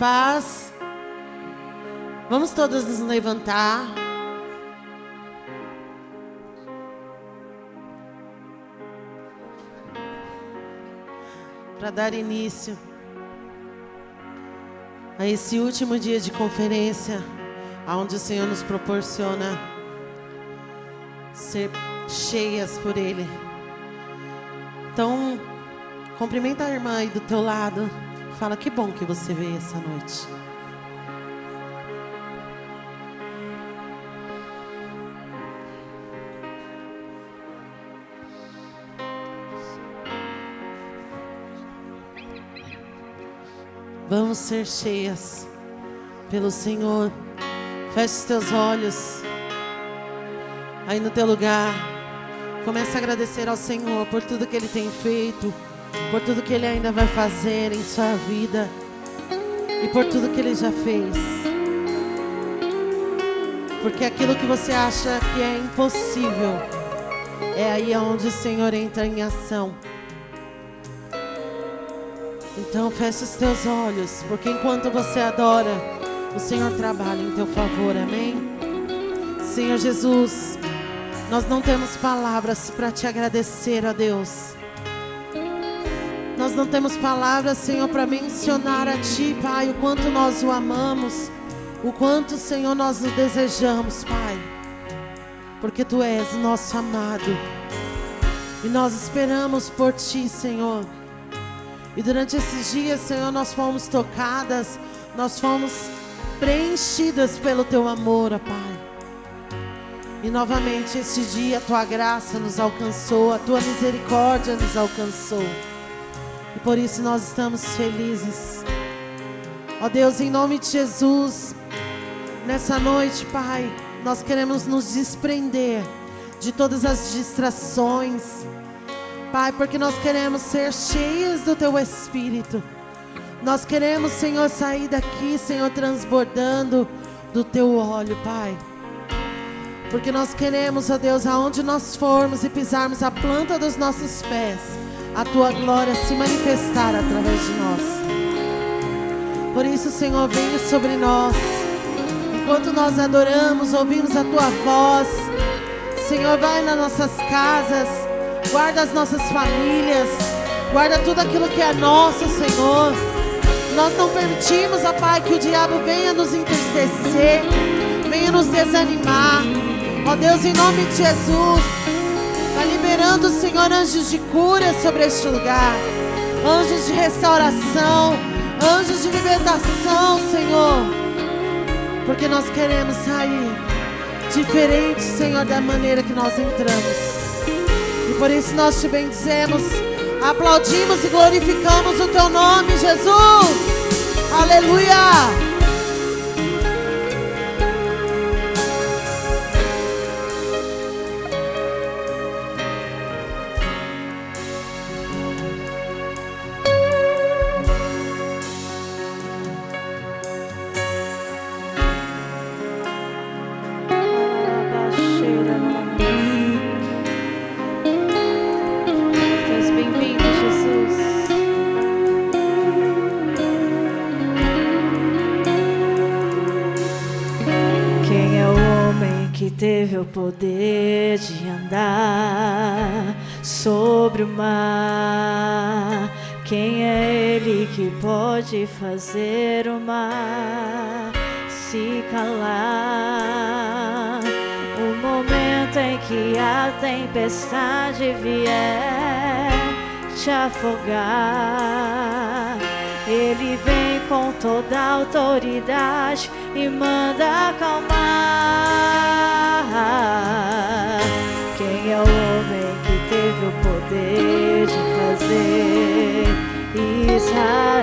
paz. Vamos todos nos levantar. Para dar início a esse último dia de conferência, onde o Senhor nos proporciona ser cheias por Ele. Então, cumprimenta a irmã aí do teu lado. Fala, que bom que você veio essa noite. Vamos ser cheias pelo Senhor. Feche os teus olhos aí no teu lugar. Comece a agradecer ao Senhor por tudo que Ele tem feito, por tudo que Ele ainda vai fazer em sua vida e por tudo que Ele já fez. Porque aquilo que você acha que é impossível, é aí onde o Senhor entra em ação. Então feche os teus olhos, porque enquanto você adora, o Senhor trabalha em teu favor, amém? Senhor Jesus, nós não temos palavras para te agradecer, a Deus. Nós não temos palavras, Senhor, para mencionar a Ti, Pai, o quanto nós o amamos, o quanto, Senhor, nós o desejamos, Pai. Porque Tu és nosso amado e nós esperamos por Ti, Senhor. E durante esses dias, Senhor, nós fomos tocadas, nós fomos preenchidas pelo Teu amor, ó Pai. E novamente este dia a Tua graça nos alcançou, a Tua misericórdia nos alcançou. E por isso nós estamos felizes. Ó Deus, em nome de Jesus, nessa noite, Pai, nós queremos nos desprender de todas as distrações, Pai, porque nós queremos ser cheios do Teu Espírito. Nós queremos, Senhor, sair daqui, Senhor, transbordando do Teu óleo, Pai. Porque nós queremos, ó Deus, aonde nós formos e pisarmos a planta dos nossos pés, a Tua glória se manifestar através de nós. Por isso, Senhor, venha sobre nós. Enquanto nós adoramos, ouvimos a Tua voz. Senhor, vai nas nossas casas, guarda as nossas famílias, guarda tudo aquilo que é nosso, Senhor. Nós não permitimos, ó Pai, que o diabo venha nos entristecer, venha nos desanimar. Ó Deus, em nome de Jesus, vai liberando, Senhor, anjos de cura sobre este lugar, anjos de restauração, anjos de libertação, Senhor. Porque nós queremos sair diferente, Senhor, da maneira que nós entramos. E por isso nós te bendizemos, aplaudimos e glorificamos o Teu nome, Jesus. Aleluia. Teve o poder de andar sobre o mar. Quem é Ele que pode fazer o mar se calar? O momento em que a tempestade vier te afogar, Ele vem com toda a autoridade e manda acalmar. Quem é o homem que teve o poder de fazer Israel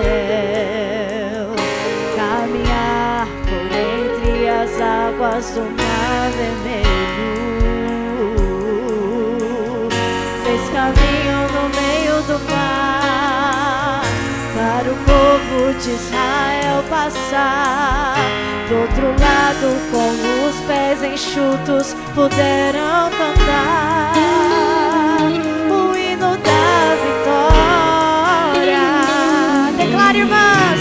caminhar por entre as águas do Mar Vermelho? Fez caminho no meio do mar para o povo de Israel passar. Do outro lado, com os pés enxutos, puderam cantar o hino da vitória. Declare, irmãs,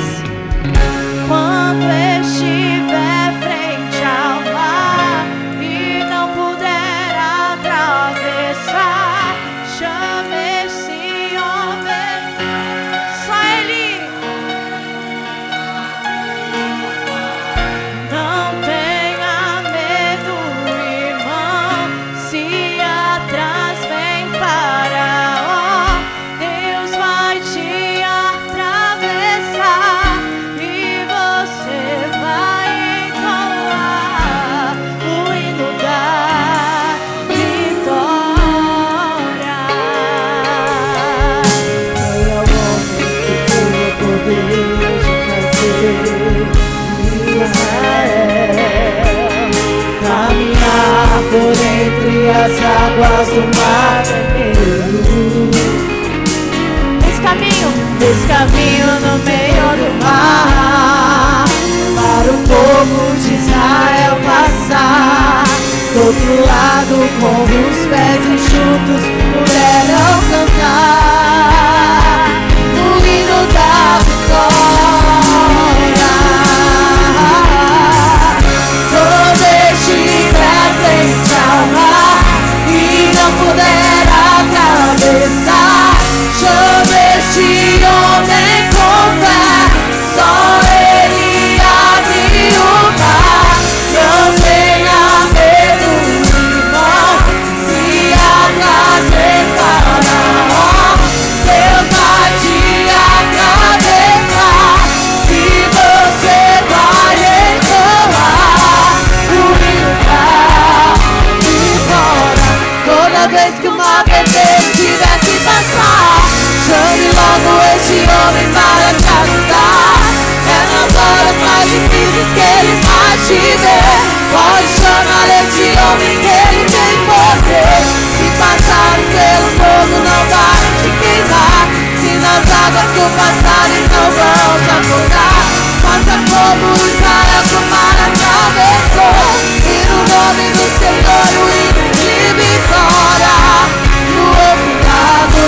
as águas do mar vermelho. Fez caminho no meio do mar, para o povo de Israel passar. Do outro lado, com os pés enxutos, puderam cantar o hino da vitória. Todo este pé frente ao mar e não puder atravessar. Chama este homem com fé, só ele abre o mar. Não tenha medo, irmão, se atrasar Faraó, Deus vai te atravessar e você vai encontrar o rio de fora. Toda vez que uma bebê tiver que passar, chame logo esse homem para te ajudar. É nas horas mais difíceis que ele vai te ver. Pode chamar esse homem que ele tem poder. Se passar pelo fogo não vai te queimar. Se nas águas do passado não vão te afogar. Faça como Israel que o mar atravessou, e no nome do Senhor o hino de vitória. No outro lado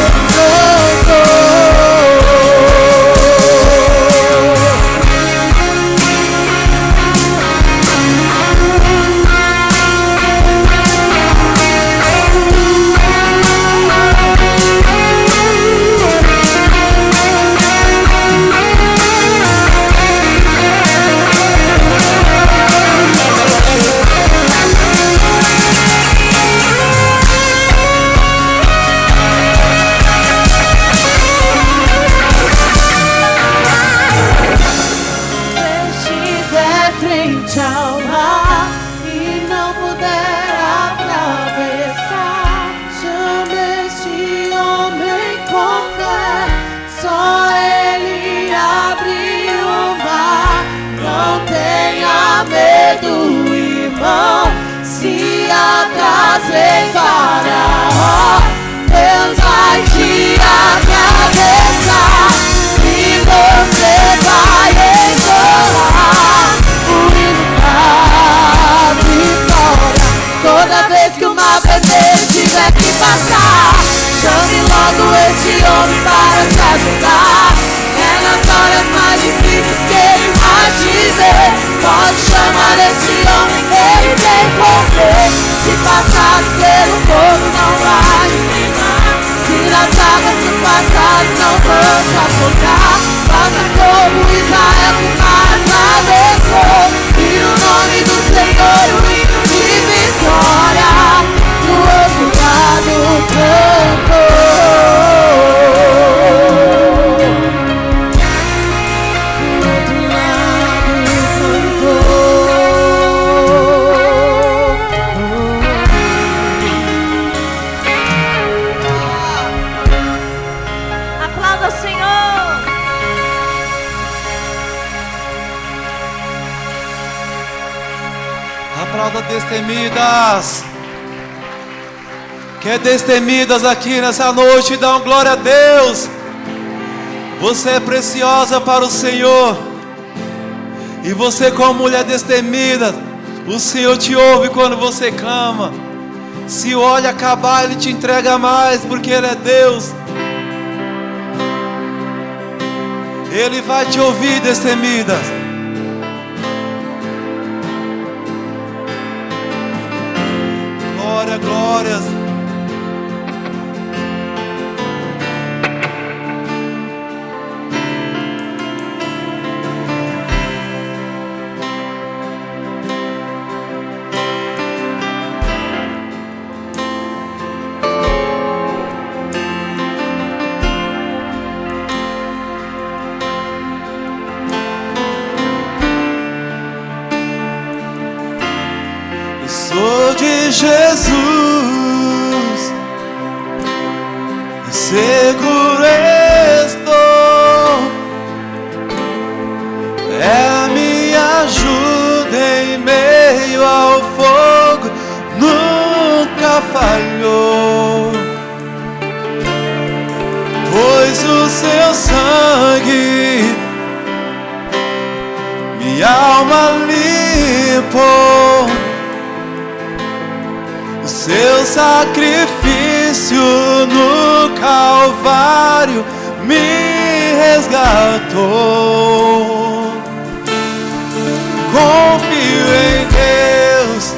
se atrasar Faraó, Deus vai te atravessar e você vai encontrar o hino da vitória. Toda vez que uma bebê tiver que passar, chame logo esse homem para te ajudar. É nas horas mais difíceis que ele vai te ver. Pode chamar esse homem que ele tem poder. Se passares pelo fogo não vai queimar. Se nas águas do passado não vão te afogar. Faça como Israel que o mar atravessou, e no nome do Senhor o hino de vitória. Do outro lado cantou. Aplauda destemidas. Que destemidas aqui nessa noite, dão glória a Deus. Você é preciosa para o Senhor. E você, como mulher destemida, o Senhor te ouve quando você clama. Se o óleo acabar, Ele te entrega mais, porque Ele é Deus. Ele vai te ouvir, destemidas. Glória, glórias. Sou de Jesus, seguro estou, é a minha ajuda em meio ao fogo, nunca nunca falhou, pois o seu sangue minha alma limpou, o seu sacrifício no Calvário me resgatou. Confio em Deus,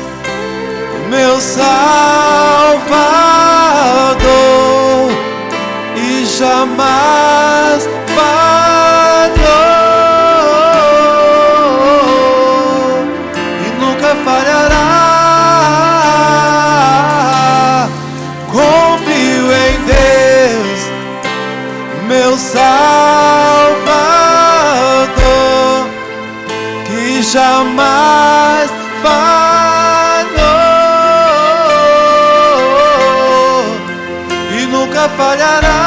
meu Salvador, e jamais falhou e nunca falhará. Confio em Deus, meu Salvador, que jamais falhou e nunca falhará.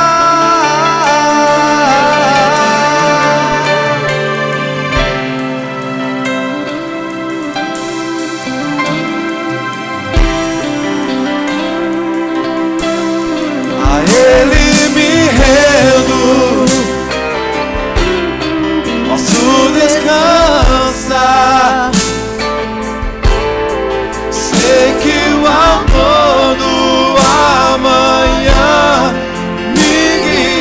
A Ele me rendo, posso descansar. Sei que o amor do amanhã me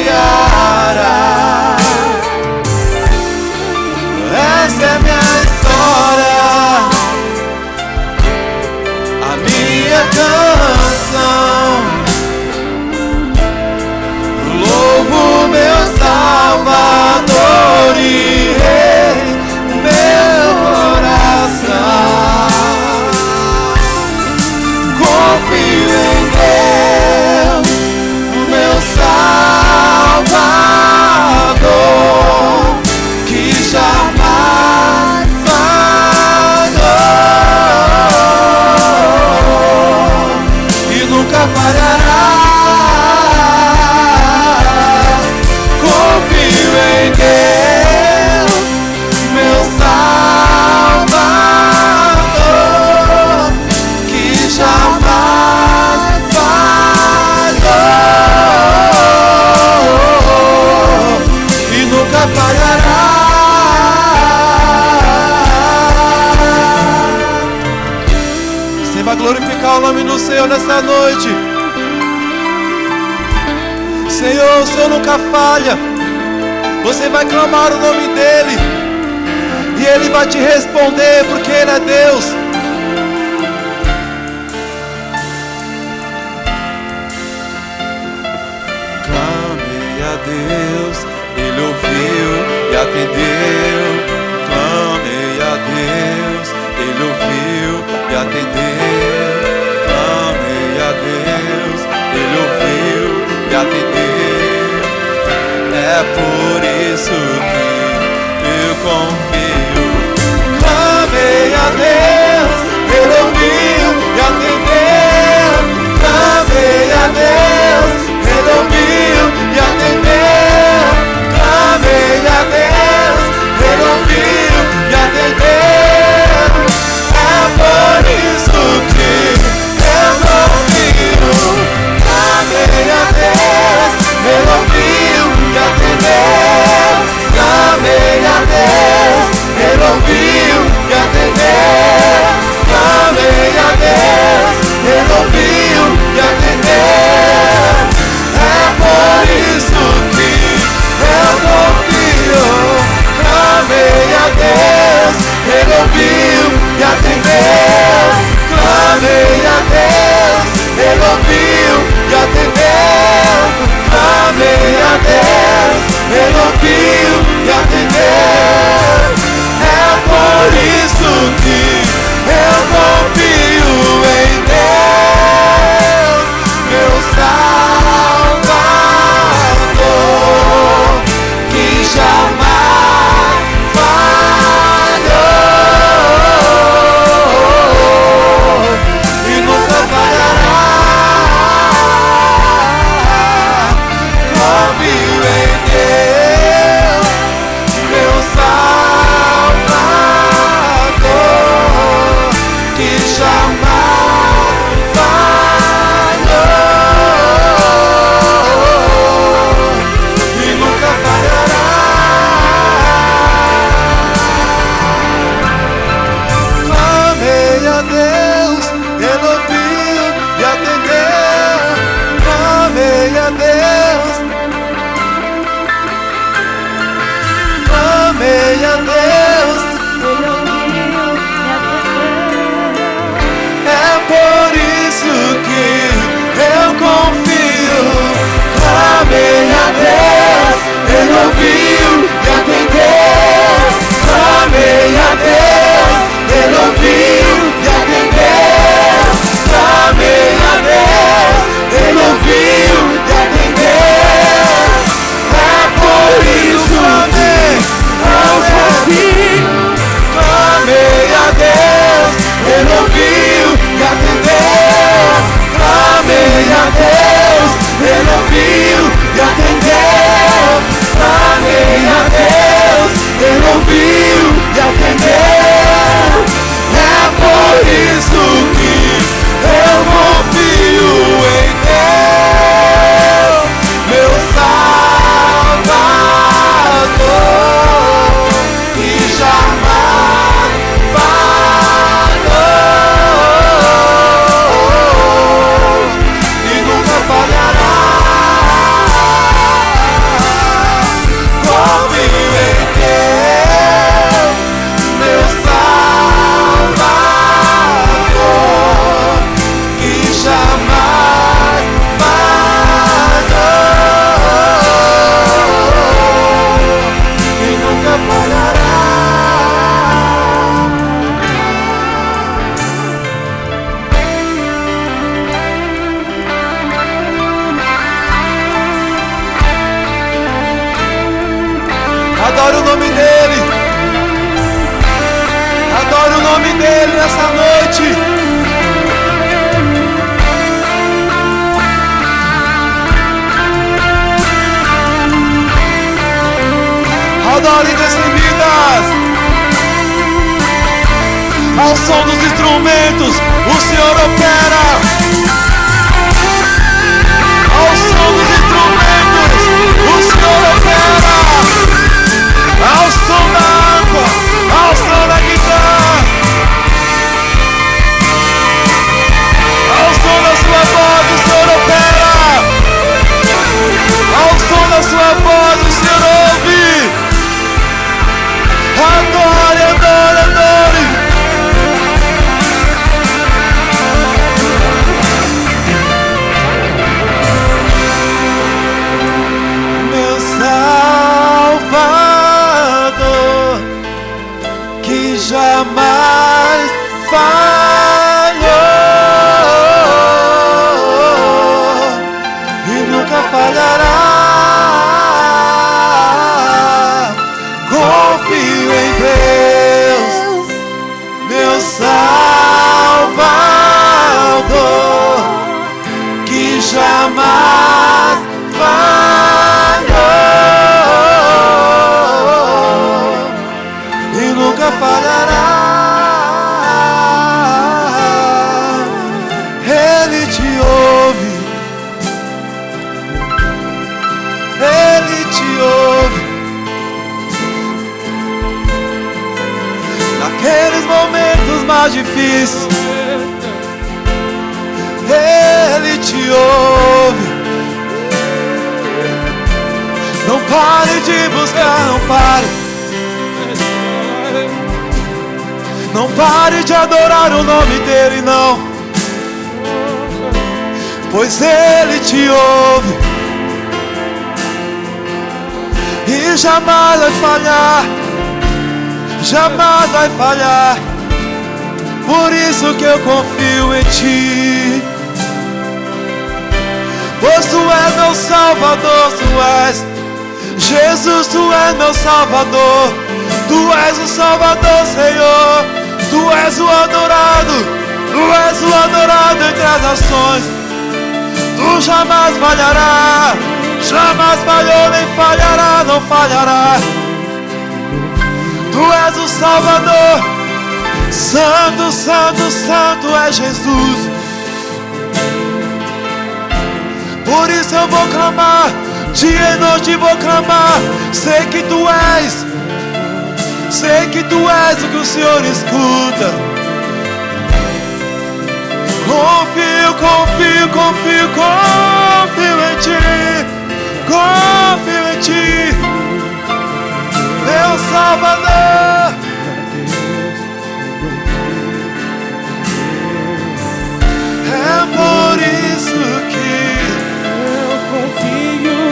guiará. Essa é minha história, a minha canção. Louvo meu Salvador e Rei, meu coração. Confio em Deus, meu Salvador, que jamais falhou e nunca falhará. Confio em Deus, meu Salvador, que jamais falhou e nunca falhará. Você vai glorificar o nome do Senhor nessa noite. Senhor, o Senhor nunca falha. Você vai clamar o nome dEle e Ele vai te responder, porque Ele é Deus. Clamei a Deus, Ele ouviu e atendeu. Clamei a Deus, Ele ouviu e atendeu. Clamei a Deus, Ele ouviu e atendeu. É por isso que eu confio. Clamei a Deus, Ele ouviu e atendeu. Clamei a Deus, Ele ouviu e atendeu. Clamei a Deus, Ele ouviu e atendeu. É por isso que eu confio. Clamei a Deus, Ele ouviu e atendeu. Clamei a Deus, dele nessa noite. Adore Destemidas. Ao som dos instrumentos, o Senhor opera. Ao som dos instrumentos, o Senhor opera. Ao som da harpa, ao som da guitarra, ao som da sua voz, o Senhor opera. Ao som da sua voz, o Senhor ouve. Adore, adore, adore. Meu Salvador, que jamais falhou e nunca falhará. Confio em Deus, meu Salvador, que jamais falhou e nunca falhará. Ele te ouve, Ele te ouve. Naqueles momentos mais difíceis, Ele te ouve. Não pare de buscar, não pare. Não pare de adorar o nome dele, não. Pois Ele te ouve e jamais vai falhar. Jamais vai falhar. Por isso que eu confio em ti. Pois tu és meu Salvador, tu és Jesus, tu és meu Salvador. Tu és o Salvador, Senhor. Tu és o adorado. Tu és o adorado entre as nações. Tu jamais falhará. Jamais falhou, nem falhará, não falhará. Tu és o Salvador. Santo, santo, santo é Jesus. Por isso eu vou clamar, dia e noite vou clamar. Sei que tu és, sei que tu és o que o Senhor escuta. Confio, confio, confio, confio em ti. Confio em ti, meu Salvador. É por isso que eu confio.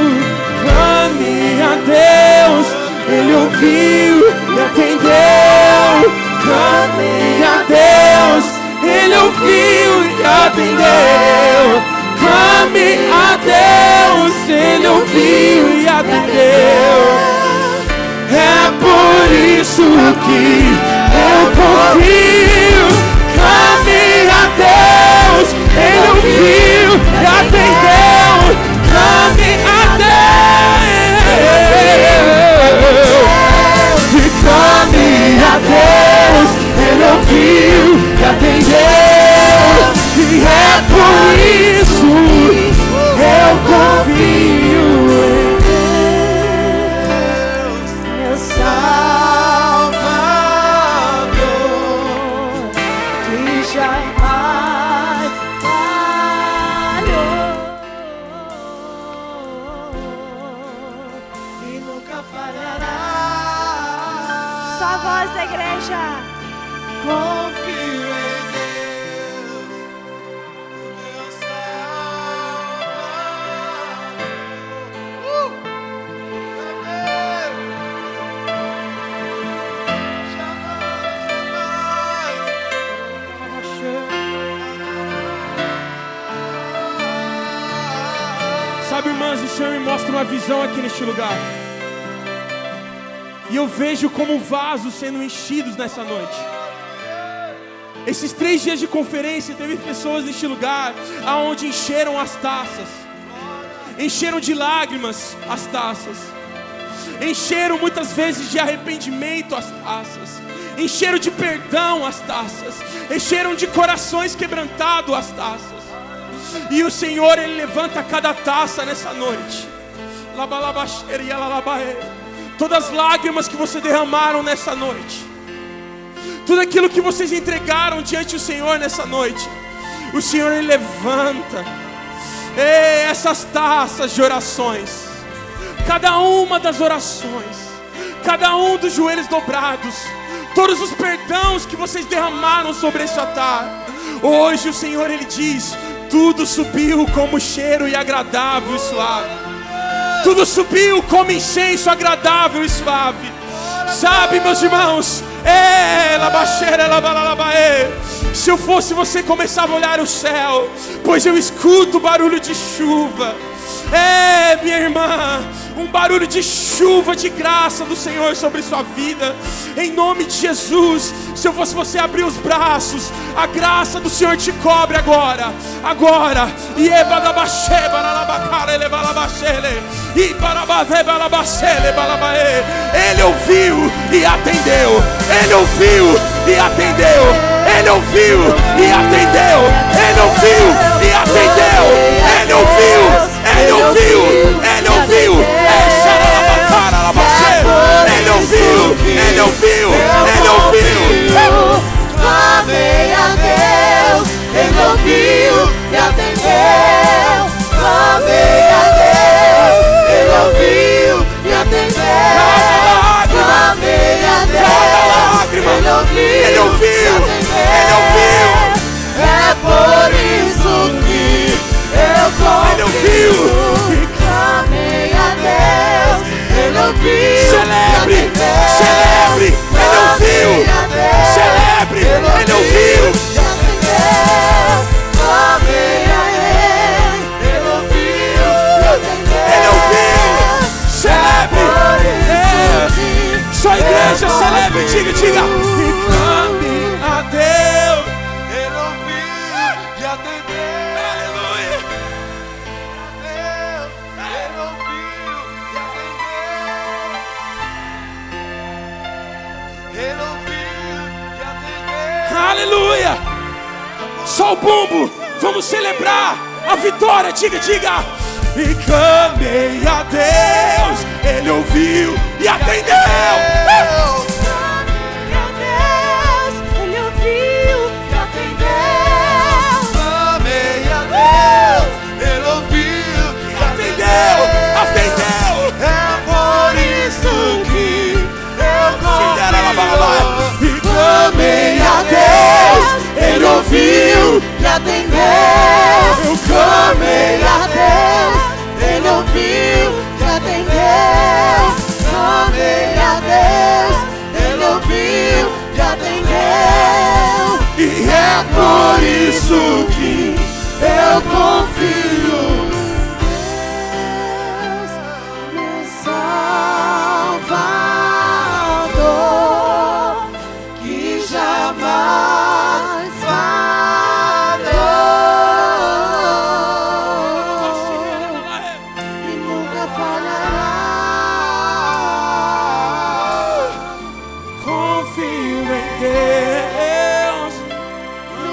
Clame a Deus, Ele ouviu e atendeu. Clame a Deus, Ele ouviu e atendeu. Clame a Deus, Ele ouviu e atendeu. É por isso que eu confio. Clame a Deus, Ele ouviu e atendeu. Clame a Deus, e clame a Deus, Ele ouviu e atendeu. E é por isso eu confio em Deus, meu Salvador, que jamais falhou e nunca falhará. Só a voz da igreja. confio em Deus, meu Sabe, irmãs, o Senhor me mostra uma visão aqui neste lugar. E eu vejo como vasos sendo enchidos nessa noite. Esses 3 dias de conferência, teve pessoas neste lugar aonde encheram as taças, encheram de lágrimas as taças, encheram muitas vezes de arrependimento as taças, encheram de perdão as taças, encheram de corações quebrantados as taças. E o Senhor, Ele levanta cada taça nessa noite. Todas as lágrimas que você derramaram nessa noite, tudo aquilo que vocês entregaram diante do Senhor nessa noite, o Senhor, Ele levanta essas taças de orações. Cada uma das orações, cada um dos joelhos dobrados, todos os perdãos que vocês derramaram sobre esse altar, hoje o Senhor, Ele diz: tudo subiu como cheiro e agradável e suave. Tudo subiu como incenso agradável e suave. Sabe, meus irmãos, se eu fosse você, começava a olhar o céu, pois eu escuto barulho de chuva. Minha irmã, um barulho de chuva de graça do Senhor sobre sua vida, em nome de Jesus. Se eu fosse você, abrir os braços, a graça do Senhor te cobre agora. Ele ouviu e atendeu. Ele ouviu e atendeu. Ele ouviu e atendeu. Ele ouviu e atendeu. Ele ouviu. Ele ouviu. Ele ouviu. Ele ouviu. Ele ouviu. Ele ouviu. Clamei a Deus, Ele ouviu e atendeu. Clamei a Deus, Ele ouviu e atendeu. Clamei a Deus, Ele ouviu. Ele ouviu. Ele ouviu. É por isso que eu confio. Ele ouviu. Clamei a Deus, Ele ouviu. Celebre, celebre. Ele ouviu. Celebre, Ele ouviu. Clamei a Ele, Ele ouviu. Ele ouviu. Celebre. Só igreja, celebre, diga. E clame a Deus. Ele ouviu e atendeu. Aleluia. Ele ouviu e atendeu. Ele ouviu e atendeu. Aleluia. Só o bumbo. Vamos celebrar a vitória. Diga. E clamei a Deus. Ele ouviu e atendeu. Clamei a Deus, Ele ouviu e atendeu. Eu clamei a Deus, Ele ouviu e atendeu. Clamei a Deus, Ele ouviu e atendeu. E é por isso que eu confio. Deus, meu Salvador, jamais falhou e nunca falhará. confio em Deus.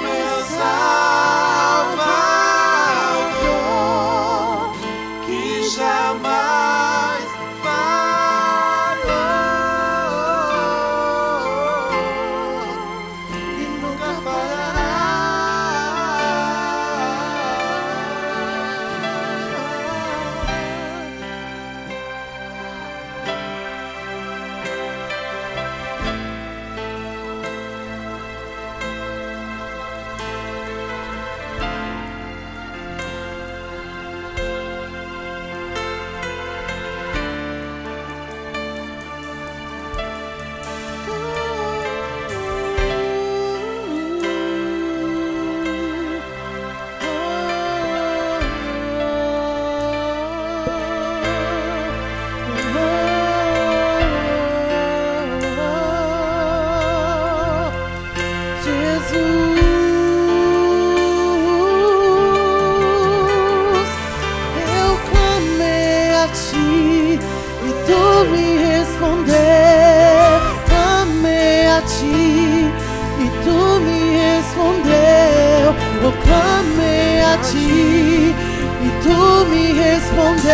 Meu Salvador, tu me respondeu.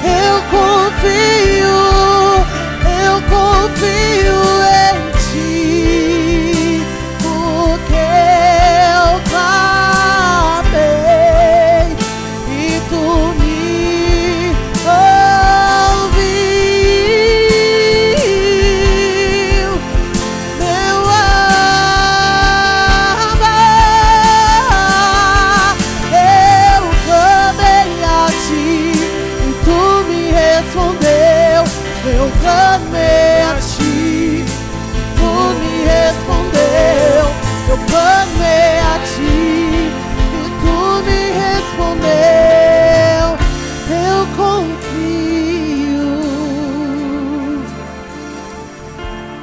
Eu confio em ti, porque eu clamei e tu me ouviu, meu amor. Eu clamei a ti e tu me respondeu. Eu clamei a ti, tu me respondeu. Eu clamei a ti e tu me respondeu. Eu confio.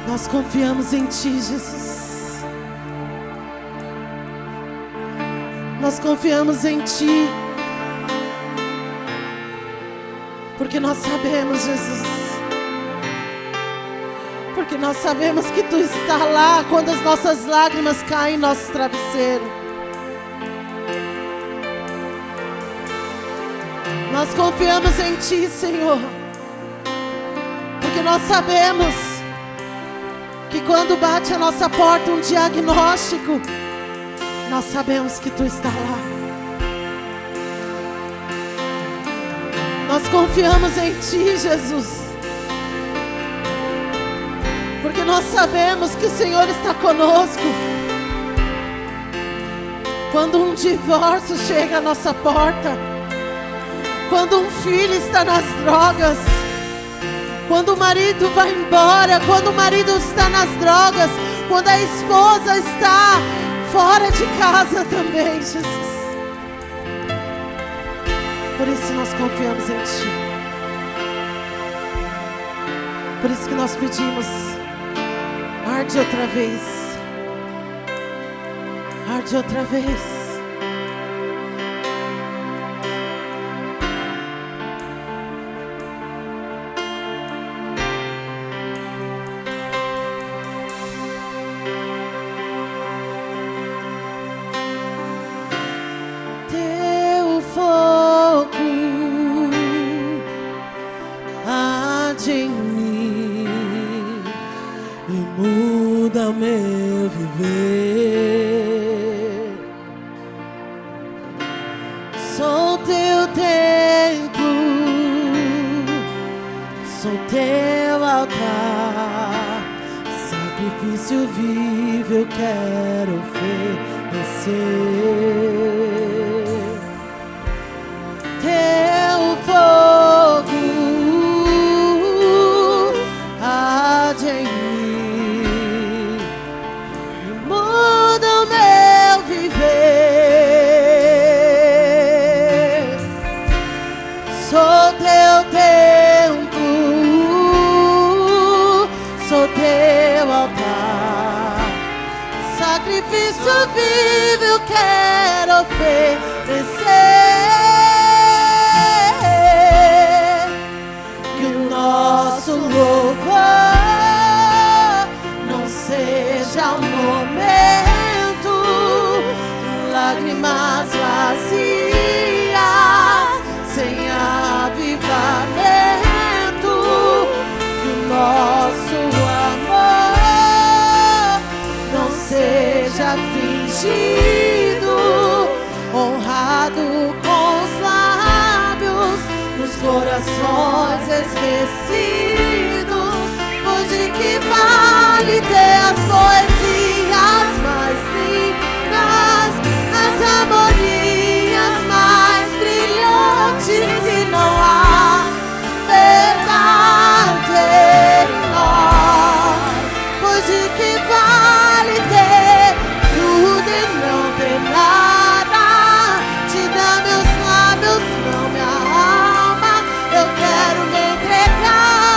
Nós confiamos em ti, Jesus. Nós confiamos em ti, porque nós sabemos, Jesus. Porque nós sabemos que tu está lá quando as nossas lágrimas caem em nosso travesseiro. Nós confiamos em ti, Senhor. Porque nós sabemos que quando bate a nossa porta um diagnóstico, nós sabemos que tu está lá. Nós confiamos em ti, Jesus. Porque nós sabemos que o Senhor está conosco. Quando um divórcio chega à nossa porta, quando um filho está nas drogas, quando o marido vai embora, quando o marido está nas drogas, quando a esposa está fora de casa também, Jesus. Por isso nós confiamos em ti. Por isso que nós pedimos: arde outra vez. Arde outra vez. Teu fogo arde em mim e muda meu viver. Sou teu templo, sou teu altar, sacrifício vivo eu quero oferecer. Teu fogo arde em mim e muda o meu viver. Sou teu templo, sou teu altar, sacrifício vivo eu quero oferecer. Que o nosso louvor não seja um momento, lágrimas vazias, sem avivamento. Que o nosso amor não seja fingido, honrado com os lábios, nos corações esquecidos. Pois de que vale ter as poesias mais lindas, as harmonias mais brilhantes, se não há verdade em nós? Pois de que vale ter tudo e não ter nada? Te dá meus lábios, não minha alma. Eu quero me entregar.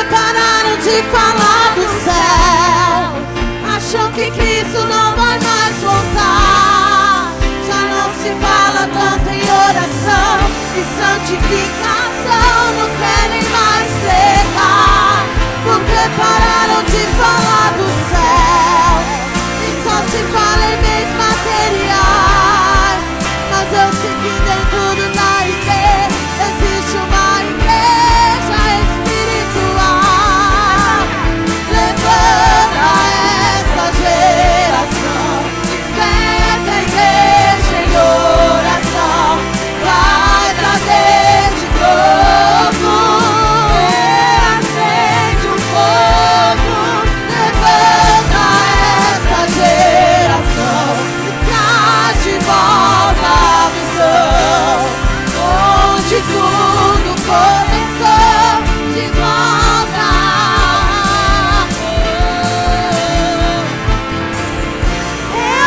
Porque pararam de falar do céu, acham que Cristo não vai mais voltar. Já não se fala tanto em oração e santificação, não querem mais pregar. Porque pararam de falar do céu e só se fala em bens materiais. Mas eu sei que dentro da igreja existe uma igreja espiritual. Levanta essa geração, desperta a igreja em oração, faz a de novo, acende o fogo. Levanta essa geração e traz de volta a visão, onde tudo começou de volta.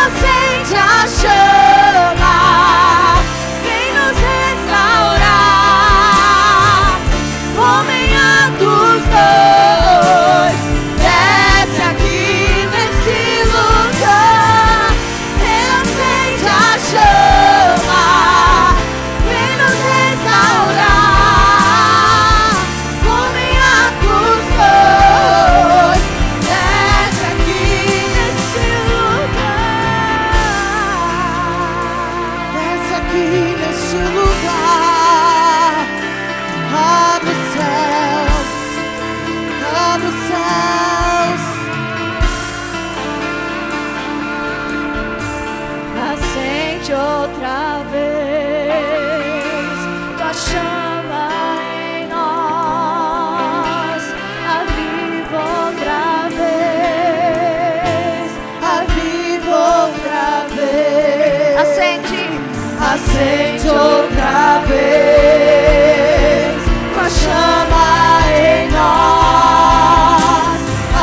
Acende a chama, vem nos restaurar. Homem Atos 2, desce aqui nesse lugar. Acende a chama, vem nos restaurar. Homem Atos 2, desce aqui nesse lugar. Desce aqui nesse lugar. Abre os céus, abre os céus. Acende outra vez tua chama em nós. Aviva outra vez, aviva outra vez. Acende outra vez tua chama em nós.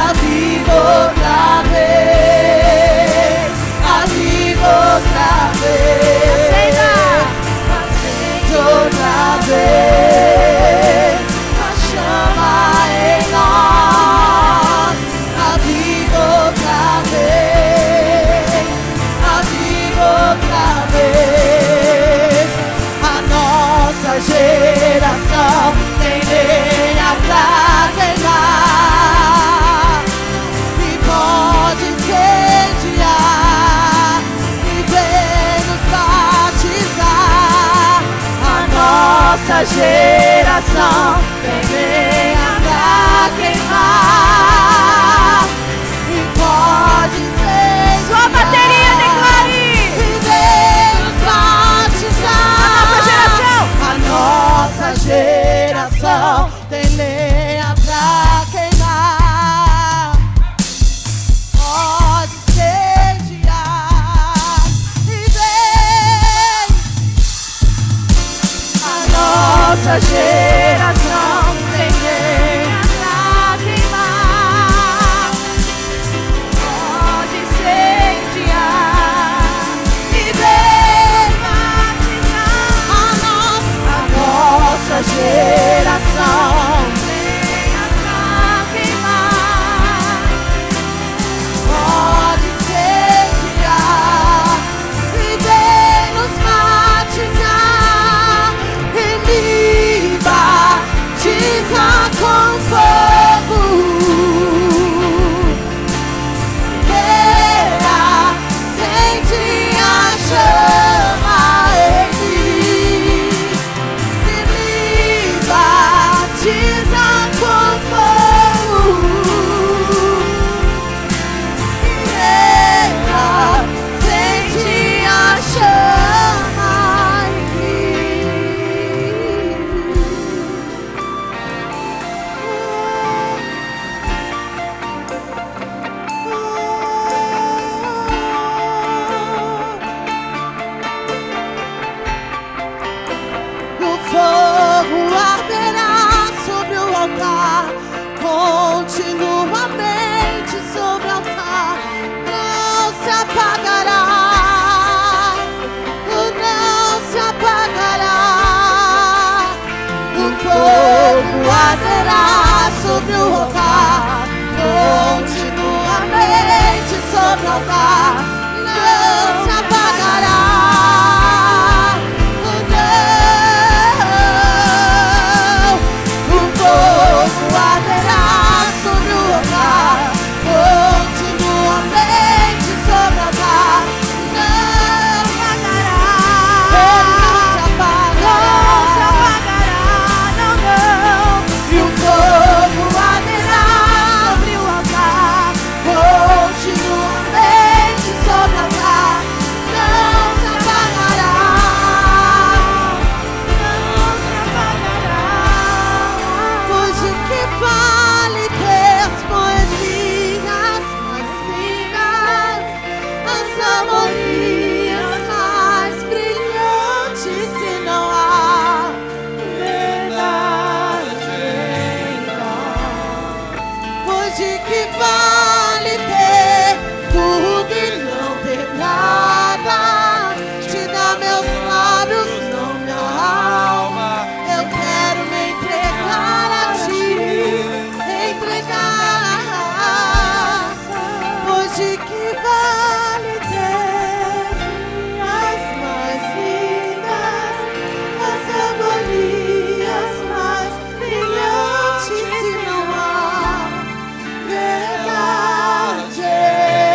Aviva outra vez, aviva outra vez. Acende outra vez tua chama em nós. Aviva outra vez, aviva outra vez. A nossa geração tem lenha pra queimar e pode incendiar e vem nos batizar. A nossa geração tem lenha pra queimar e pode incendiar. Sua bateria declare e vem nos batizar. A nossa geração tem lenha pra queimar, pode incendiar e vem. A nossa geração tem lenha pra queimar, pode incendiar e vem batizar. A nossa geração lenha pra queimar, pode incendiar e vem nos batizar. E me batiza com fogo, acende a chama em mim. E me batiza com fogo, acende a chama em mim. O fogo arderá sobre o altar, continuamente sobre o altar, não se apagará, não se apagará. O fogo arderá sobre sobre o altar, continuamente sobre o altar, não se apagará. Não, o fogo arderá sobre o altar, continuamente sobre o altar, não apagará. Ele não se apaga, não, não. E o fogo arderá sobre o altar, continuamente sobre o altar, não se apagará, não se apagará. Pois de que vale ter as poesias mais lindas, as harmonias mais brilhantes, se não há verdade em nós? Pois de que vale ter tudo e não ter nada? Te dá meus lábios, não minha alma. Eu quero me entregar a ti, entregar. Pois de que vale ter as mais lindas, as harmonias mais brilhantes, se não há verdade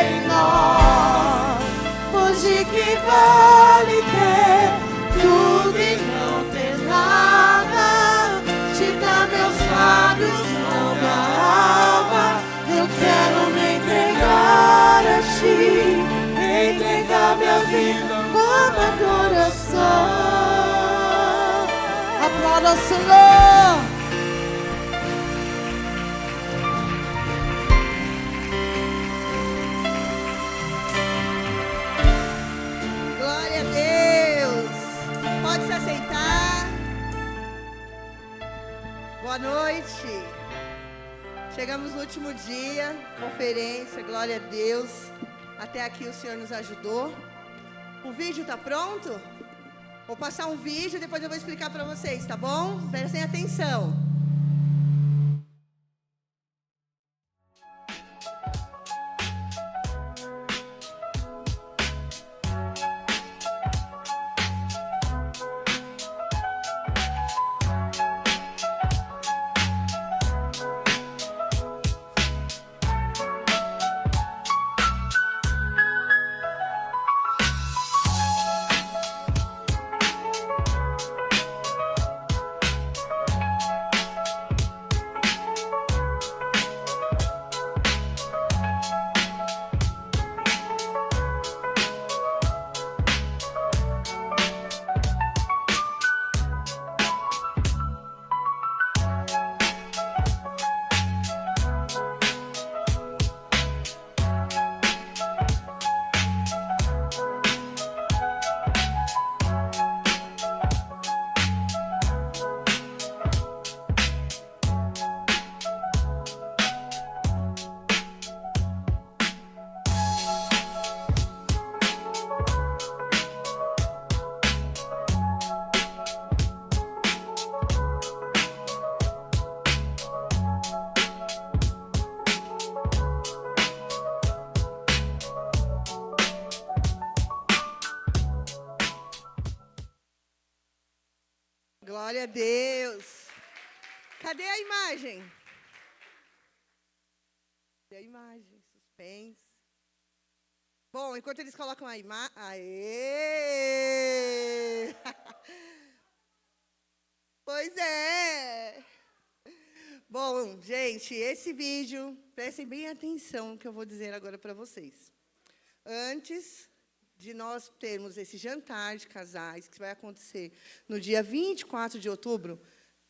em nós? Pois de que vale ter tudo e não ter nada? Te dá meus lábios, não minha alma. Eu quero me entregar a ti, entregar minha vida como adoração. Aplauda o Senhor. Glória a Deus. Pode se aceitar. Boa noite. Chegamos no último dia, conferência, glória a Deus. Até aqui o Senhor nos ajudou. O vídeo está pronto? Vou passar um vídeo, depois eu vou explicar para vocês, tá bom? Prestem atenção. Glória a Deus. Cadê a imagem? Cadê a imagem? Suspense. Bom, enquanto eles colocam a imagem... Aê! Pois é. Bom, gente, esse vídeo, prestem bem atenção no que eu vou dizer agora para vocês. Antes de nós termos esse jantar de casais, que vai acontecer no dia 24 de outubro,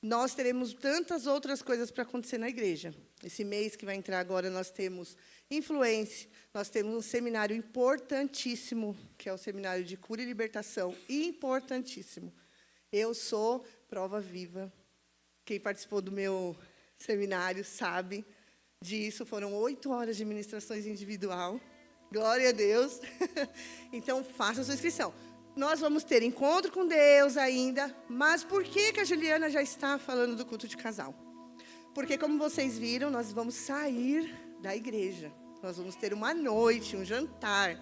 nós teremos tantas outras coisas para acontecer na igreja. Esse mês que vai entrar agora, nós temos influência, nós temos um seminário importantíssimo, que é o seminário de cura e libertação, importantíssimo. Eu sou prova viva. Quem participou do meu seminário sabe disso. Foram 8 horas de ministrações individual. Glória a Deus. Então, faça a sua inscrição. Nós vamos ter encontro com Deus ainda. Mas por que a Juliana já está falando do culto de casal? Porque como vocês viram, nós vamos sair da igreja. Nós vamos ter uma noite, um jantar,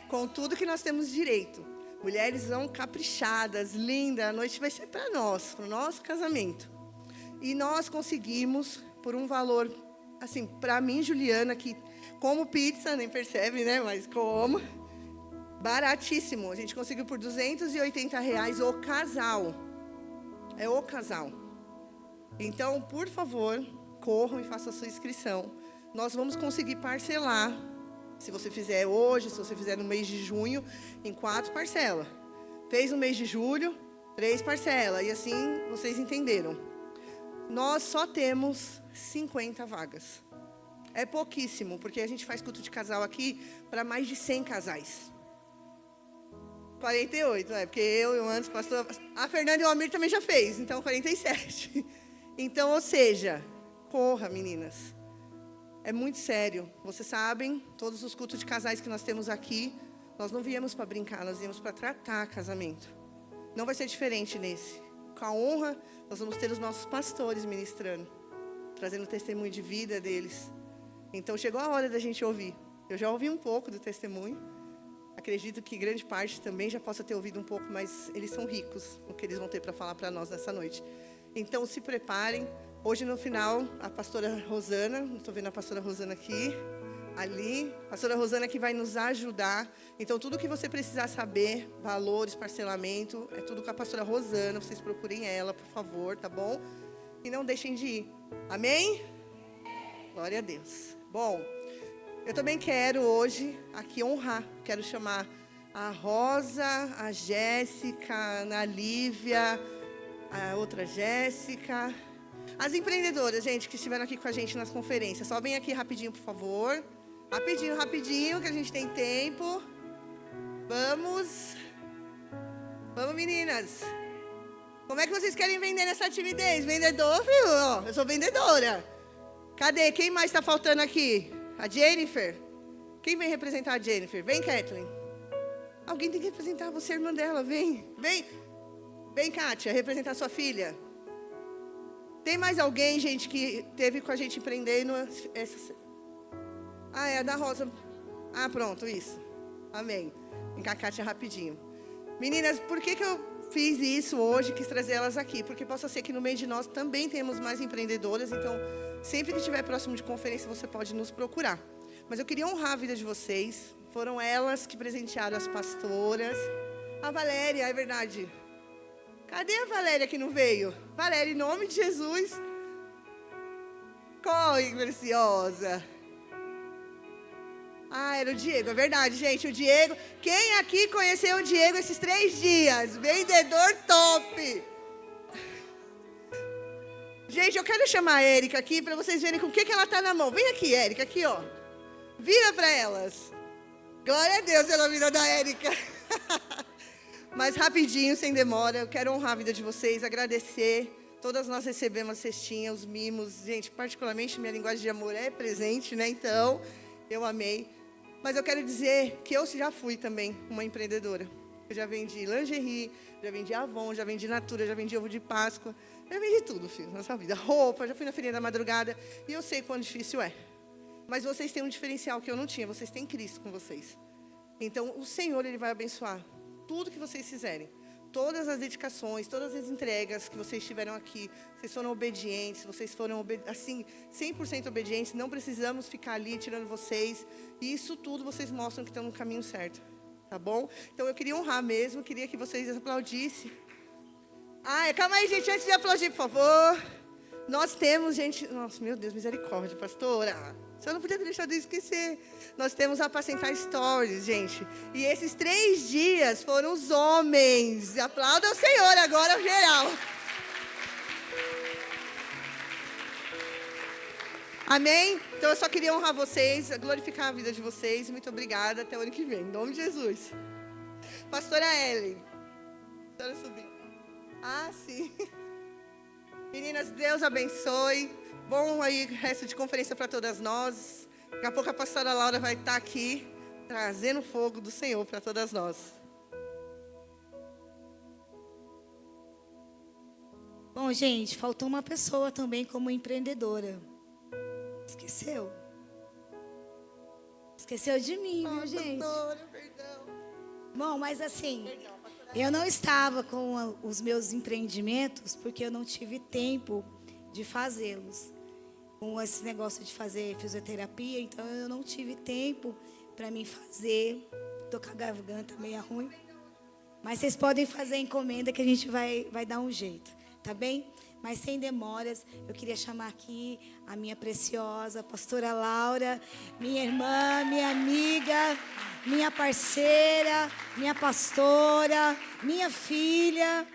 com tudo que nós temos direito. Mulheres vão caprichadas, lindas. A noite vai ser para nós, para o nosso casamento. E nós conseguimos, por um valor, assim, para mim, Juliana, que como pizza, nem percebe, né? Mas como. Baratíssimo. A gente conseguiu por R$280 o casal. É o casal. Então, por favor, corram e façam a sua inscrição. Nós vamos conseguir parcelar. Se você fizer hoje, se você fizer no mês de junho, em 4 parcelas. Fez no mês de julho, 3 parcelas. E assim, vocês entenderam. Nós só temos 50 vagas. É pouquíssimo, porque a gente faz culto de casal aqui para mais de 100 casais. 48, porque eu antes, pastor... A Fernanda e o Amir também já fez, então 47. Então, ou seja, corra, meninas. É muito sério. Vocês sabem, todos os cultos de casais que nós temos aqui, nós não viemos para brincar, nós viemos para tratar casamento. Não vai ser diferente nesse. Com a honra, nós vamos ter os nossos pastores ministrando, trazendo testemunho de vida deles. Então, chegou a hora da gente ouvir. Eu já ouvi um pouco do testemunho. Acredito que grande parte também já possa ter ouvido um pouco, mas eles são ricos no que eles vão ter para falar para nós nessa noite. Então, se preparem. Hoje, no final, a pastora Rosana, estou vendo a pastora Rosana aqui, ali, a pastora Rosana que vai nos ajudar. Então, tudo que você precisar saber, valores, parcelamento, é tudo com a pastora Rosana. Vocês procurem ela, por favor, tá bom? E não deixem de ir. Amém? Glória a Deus. Bom, eu também quero hoje aqui honrar. Quero chamar a Rosa, a Jéssica, a Ana Lívia, a outra Jéssica. As empreendedoras, gente, que estiveram aqui com a gente nas conferências. Só vem aqui rapidinho, por favor. Rapidinho, rapidinho, que a gente tem tempo. Vamos. Vamos, meninas. Como é que vocês querem vender nessa timidez? Vendedor, viu? Ó, eu sou vendedora. Cadê? Quem mais está faltando aqui? A Jennifer? Quem vem representar a Jennifer? Vem, Kathleen. Alguém tem que representar você, irmã dela. Vem, vem. Vem, Kátia, representar sua filha. Tem mais alguém, gente, que teve com a gente empreendendo essa... Ah, é a da Rosa. Ah, pronto, isso. Amém. Vem cá, Kátia, rapidinho. Meninas, por que eu fiz isso hoje, quis trazer elas aqui? Porque possa ser que no meio de nós também temos mais empreendedoras, então, sempre que estiver próximo de conferência, você pode nos procurar. Mas eu queria honrar a vida de vocês. Foram elas que presentearam as pastoras. A Valéria, é verdade. Cadê a Valéria que não veio? Valéria, em nome de Jesus. Corre, preciosa. Ah, era o Diego, é verdade, gente. O Diego. Quem aqui conheceu o Diego esses 3 dias? Vendedor top. Gente, eu quero chamar a Érica aqui para vocês verem com o que ela está na mão. Vem aqui, Érica, aqui, ó. Vira para elas. Glória a Deus pela vida da Érica. Mas rapidinho, sem demora, eu quero honrar a vida de vocês, agradecer. Todas nós recebemos a cestinha, os mimos. Gente, particularmente, minha linguagem de amor é presente, né? Então, eu amei. Mas eu quero dizer que eu já fui também uma empreendedora. Eu já vendi lingerie, já vendi Avon, já vendi Natura, já vendi ovo de Páscoa. Já vendi tudo, filho, na sua vida. Roupa, já fui na feirinha da madrugada. E eu sei quão difícil é. Mas vocês têm um diferencial que eu não tinha. Vocês têm Cristo com vocês. Então, o Senhor, Ele vai abençoar tudo que vocês fizerem. Todas as dedicações, todas as entregas que vocês tiveram aqui. Vocês foram obedientes, vocês foram, assim, 100% obedientes. Não precisamos ficar ali tirando vocês. E isso tudo vocês mostram que estão no caminho certo. Tá bom? Então, eu queria honrar mesmo. Queria que vocês aplaudissem. Ah, calma aí, gente. Antes de aplaudir, por favor. Nós temos, gente... Nossa, meu Deus, misericórdia, pastora. Só não podia ter deixado de esquecer. Nós temos a Apacentar Stories, gente. E esses 3 dias foram os homens. Aplauda o Senhor agora, geral. Amém? Então eu só queria honrar vocês, glorificar a vida de vocês. Muito obrigada. Até o ano que vem. Em nome de Jesus. Pastora Ellen. Pastora subir. Ah, sim. Meninas, Deus abençoe. Bom aí, resto de conferência para todas nós. Daqui a pouco a pastora Laura vai estar aqui, trazendo fogo do Senhor para todas nós. Bom, gente, faltou uma pessoa também como empreendedora. Esqueceu? Esqueceu de mim, viu, gente? Pastora, perdão. Bom, mas assim, eu não estava com os meus empreendimentos porque eu não tive tempo de fazê-los. Com esse negócio de fazer fisioterapia, então eu não tive tempo para mim fazer. Tô com a garganta meio ruim. Mas vocês podem fazer a encomenda que a gente vai dar um jeito, tá bem? Mas sem demoras, eu queria chamar aqui a minha preciosa pastora Laura, minha irmã, minha amiga, minha parceira, minha pastora, minha filha,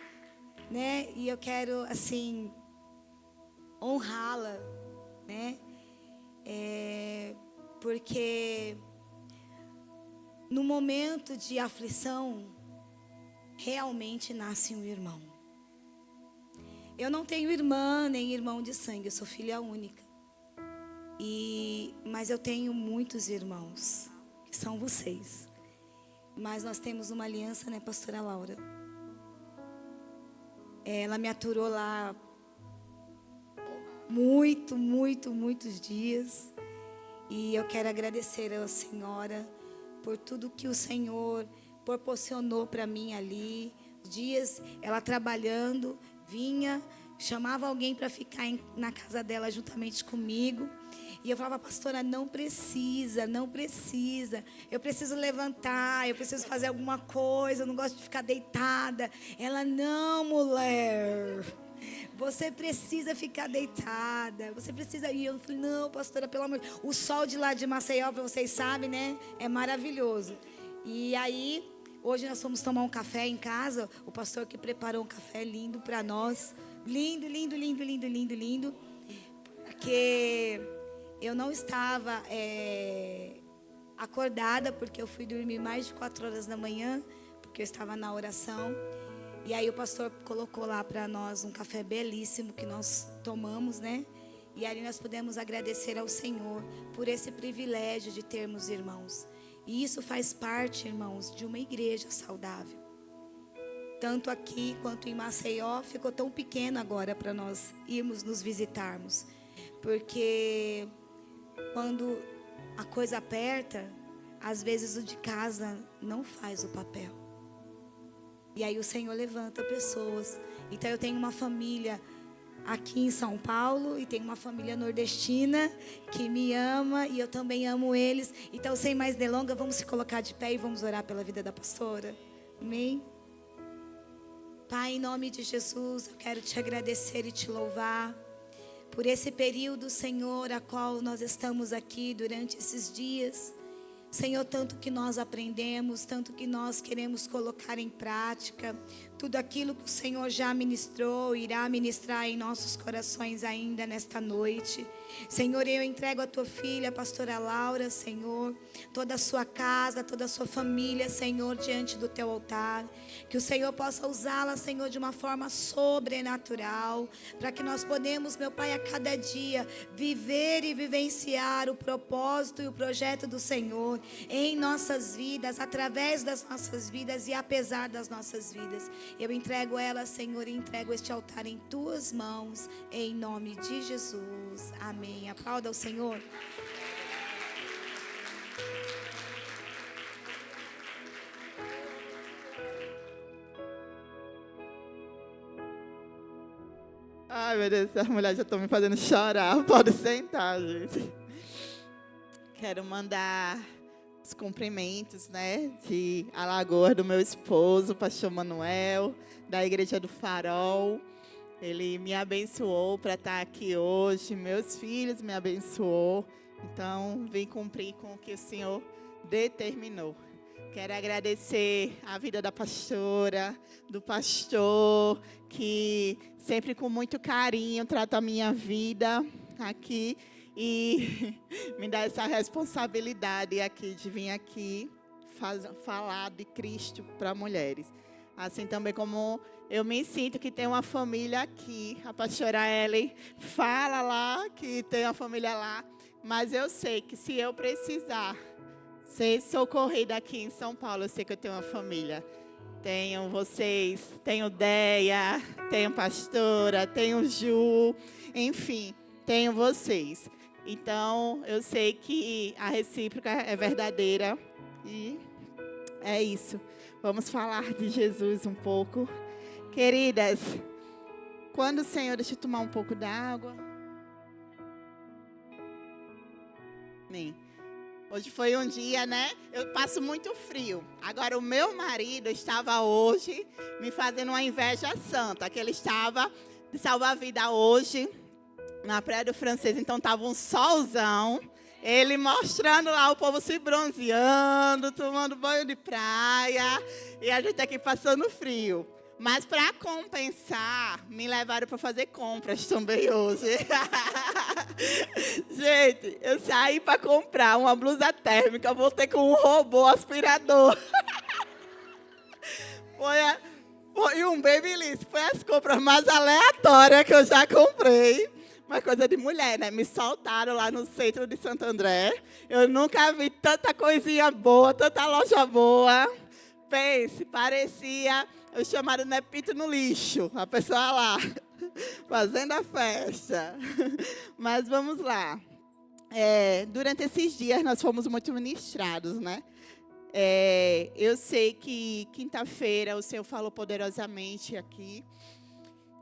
né? E eu quero, assim, honrá-la, né? Porque no momento de aflição, realmente nasce um irmão. Eu não tenho irmã nem irmão de sangue, eu sou filha única. Mas eu tenho muitos irmãos, que são vocês. Mas nós temos uma aliança, né, pastora Laura? Ela me aturou lá muitos dias. E eu quero agradecer à senhora por tudo que o Senhor proporcionou para mim ali. Dias ela trabalhando, vinha, chamava alguém para ficar na casa dela juntamente comigo. E eu falava, pastora, não precisa. Eu preciso levantar, eu preciso fazer alguma coisa, eu não gosto de ficar deitada. Ela, não, mulher, você precisa ficar deitada, você precisa ir. Eu falei, não, pastora, pelo amor de Deus. O sol de lá de Maceió, para vocês sabem, né? É maravilhoso. E aí, hoje nós fomos tomar um café em casa. O pastor que preparou um café lindo para nós. Lindo. Porque eu não estava acordada, porque eu fui dormir mais de 4 horas da manhã, porque eu estava na oração. E aí o pastor colocou lá para nós um café belíssimo que nós tomamos, né? E ali nós pudemos agradecer ao Senhor por esse privilégio de termos irmãos. E isso faz parte, irmãos, de uma igreja saudável. Tanto aqui quanto em Maceió, ficou tão pequeno agora para nós irmos nos visitarmos. Porque quando a coisa aperta, às vezes o de casa não faz o papel. E aí o Senhor levanta pessoas. Então eu tenho uma família aqui em São Paulo e tenho uma família nordestina que me ama e eu também amo eles. Então, sem mais delongas, vamos se colocar de pé e vamos orar pela vida da pastora. Amém? Pai, em nome de Jesus, eu quero te agradecer e te louvar por esse período, Senhor, a qual nós estamos aqui durante esses dias. Senhor, tanto que nós aprendemos, tanto que nós queremos colocar em prática, tudo aquilo que o Senhor já ministrou, irá ministrar em nossos corações ainda nesta noite. Senhor, eu entrego a tua filha, a pastora Laura, Senhor, toda a sua casa, toda a sua família, Senhor, diante do teu altar. Que o Senhor possa usá-la, Senhor, de uma forma sobrenatural, para que nós podemos, meu Pai, a cada dia viver e vivenciar o propósito e o projeto do Senhor em nossas vidas, através das nossas vidas e apesar das nossas vidas. Eu entrego ela, Senhor, e entrego este altar em tuas mãos, em nome de Jesus. Amém. Aplauda o Senhor. Ai, meu Deus, as mulheres já estão me fazendo chorar. Pode sentar, gente. Quero mandar os cumprimentos, né, de Alagoas do meu esposo, pastor Manuel, da Igreja do Farol. Ele me abençoou para estar aqui hoje, meus filhos me abençoou. Então, vim cumprir com o que o Senhor determinou. Quero agradecer a vida da pastora, do pastor, que sempre com muito carinho trata a minha vida aqui e me dá essa responsabilidade aqui de vir aqui falar de Cristo para mulheres. Assim também como eu me sinto que tem uma família aqui. A pastora Ellen fala lá que tem uma família lá, mas eu sei que se eu precisar ser socorrida aqui em São Paulo, eu sei que eu tenho uma família. tenho vocês, tenho Deia, tenho pastora, tenho Ju, enfim, tenho vocês. Então, eu sei que a recíproca é verdadeira e é isso. Vamos falar de Jesus um pouco. Queridas, quando o Senhor... Deixa eu tomar um pouco d'água. Amém. Hoje foi um dia, né? Eu passo muito frio. Agora, o meu marido estava hoje me fazendo uma inveja santa, que ele estava de salva-vida hoje na Praia do Francês. Então, estava um solzão. Ele mostrando lá o povo se bronzeando, tomando banho de praia. E a gente aqui passando frio. Mas, para compensar, me levaram para fazer compras também hoje. Gente, eu saí para comprar uma blusa térmica, voltei com um robô aspirador. Foi um babyliss, foi as compras mais aleatórias que eu já comprei. Uma coisa de mulher, né? Me soltaram lá no centro de Santo André. Eu nunca vi tanta coisinha boa, tanta loja boa. Pense, parecia... Eu chamaram de Nepito no lixo, a pessoa lá, fazendo a festa. Mas vamos lá. Durante esses dias nós fomos muito ministrados, né? Eu sei que quinta-feira o Senhor falou poderosamente aqui.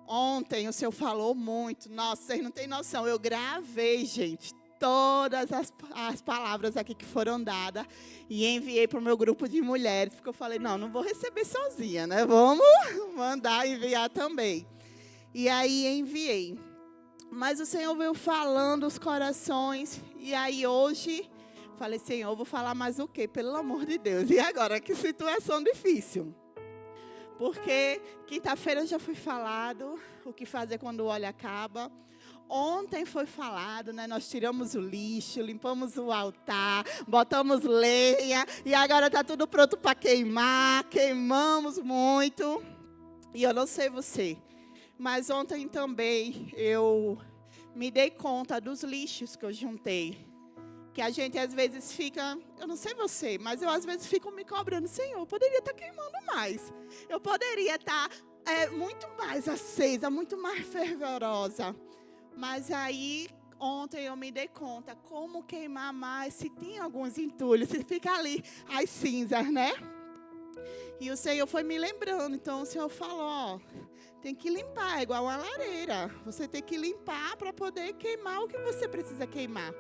Ontem o Senhor falou muito. Nossa, vocês não têm noção. Eu gravei, gente, todas as palavras aqui que foram dadas e enviei para o meu grupo de mulheres, porque eu falei, não vou receber sozinha, né? Vamos mandar enviar também. E aí enviei. Mas o Senhor veio falando os corações, e aí hoje, falei, Senhor, vou falar mais o quê? Pelo amor de Deus. E agora, que situação difícil. Porque quinta-feira já foi falado o que fazer quando o óleo acaba. Ontem foi falado, né? Nós tiramos o lixo, limpamos o altar, botamos lenha e agora está tudo pronto para queimar. Queimamos muito. E eu não sei você, mas ontem também eu me dei conta dos lixos que eu juntei. Que a gente às vezes fica, eu não sei você, mas eu às vezes fico me cobrando, Senhor, eu poderia estar queimando mais. Eu poderia estar muito mais acesa, muito mais fervorosa. Mas aí, ontem eu me dei conta como queimar mais, se tem alguns entulhos, se fica ali as cinzas, né? E o Senhor foi me lembrando, então o Senhor falou, ó, tem que limpar, é igual uma lareira. Você tem que limpar para poder queimar o que você precisa queimar.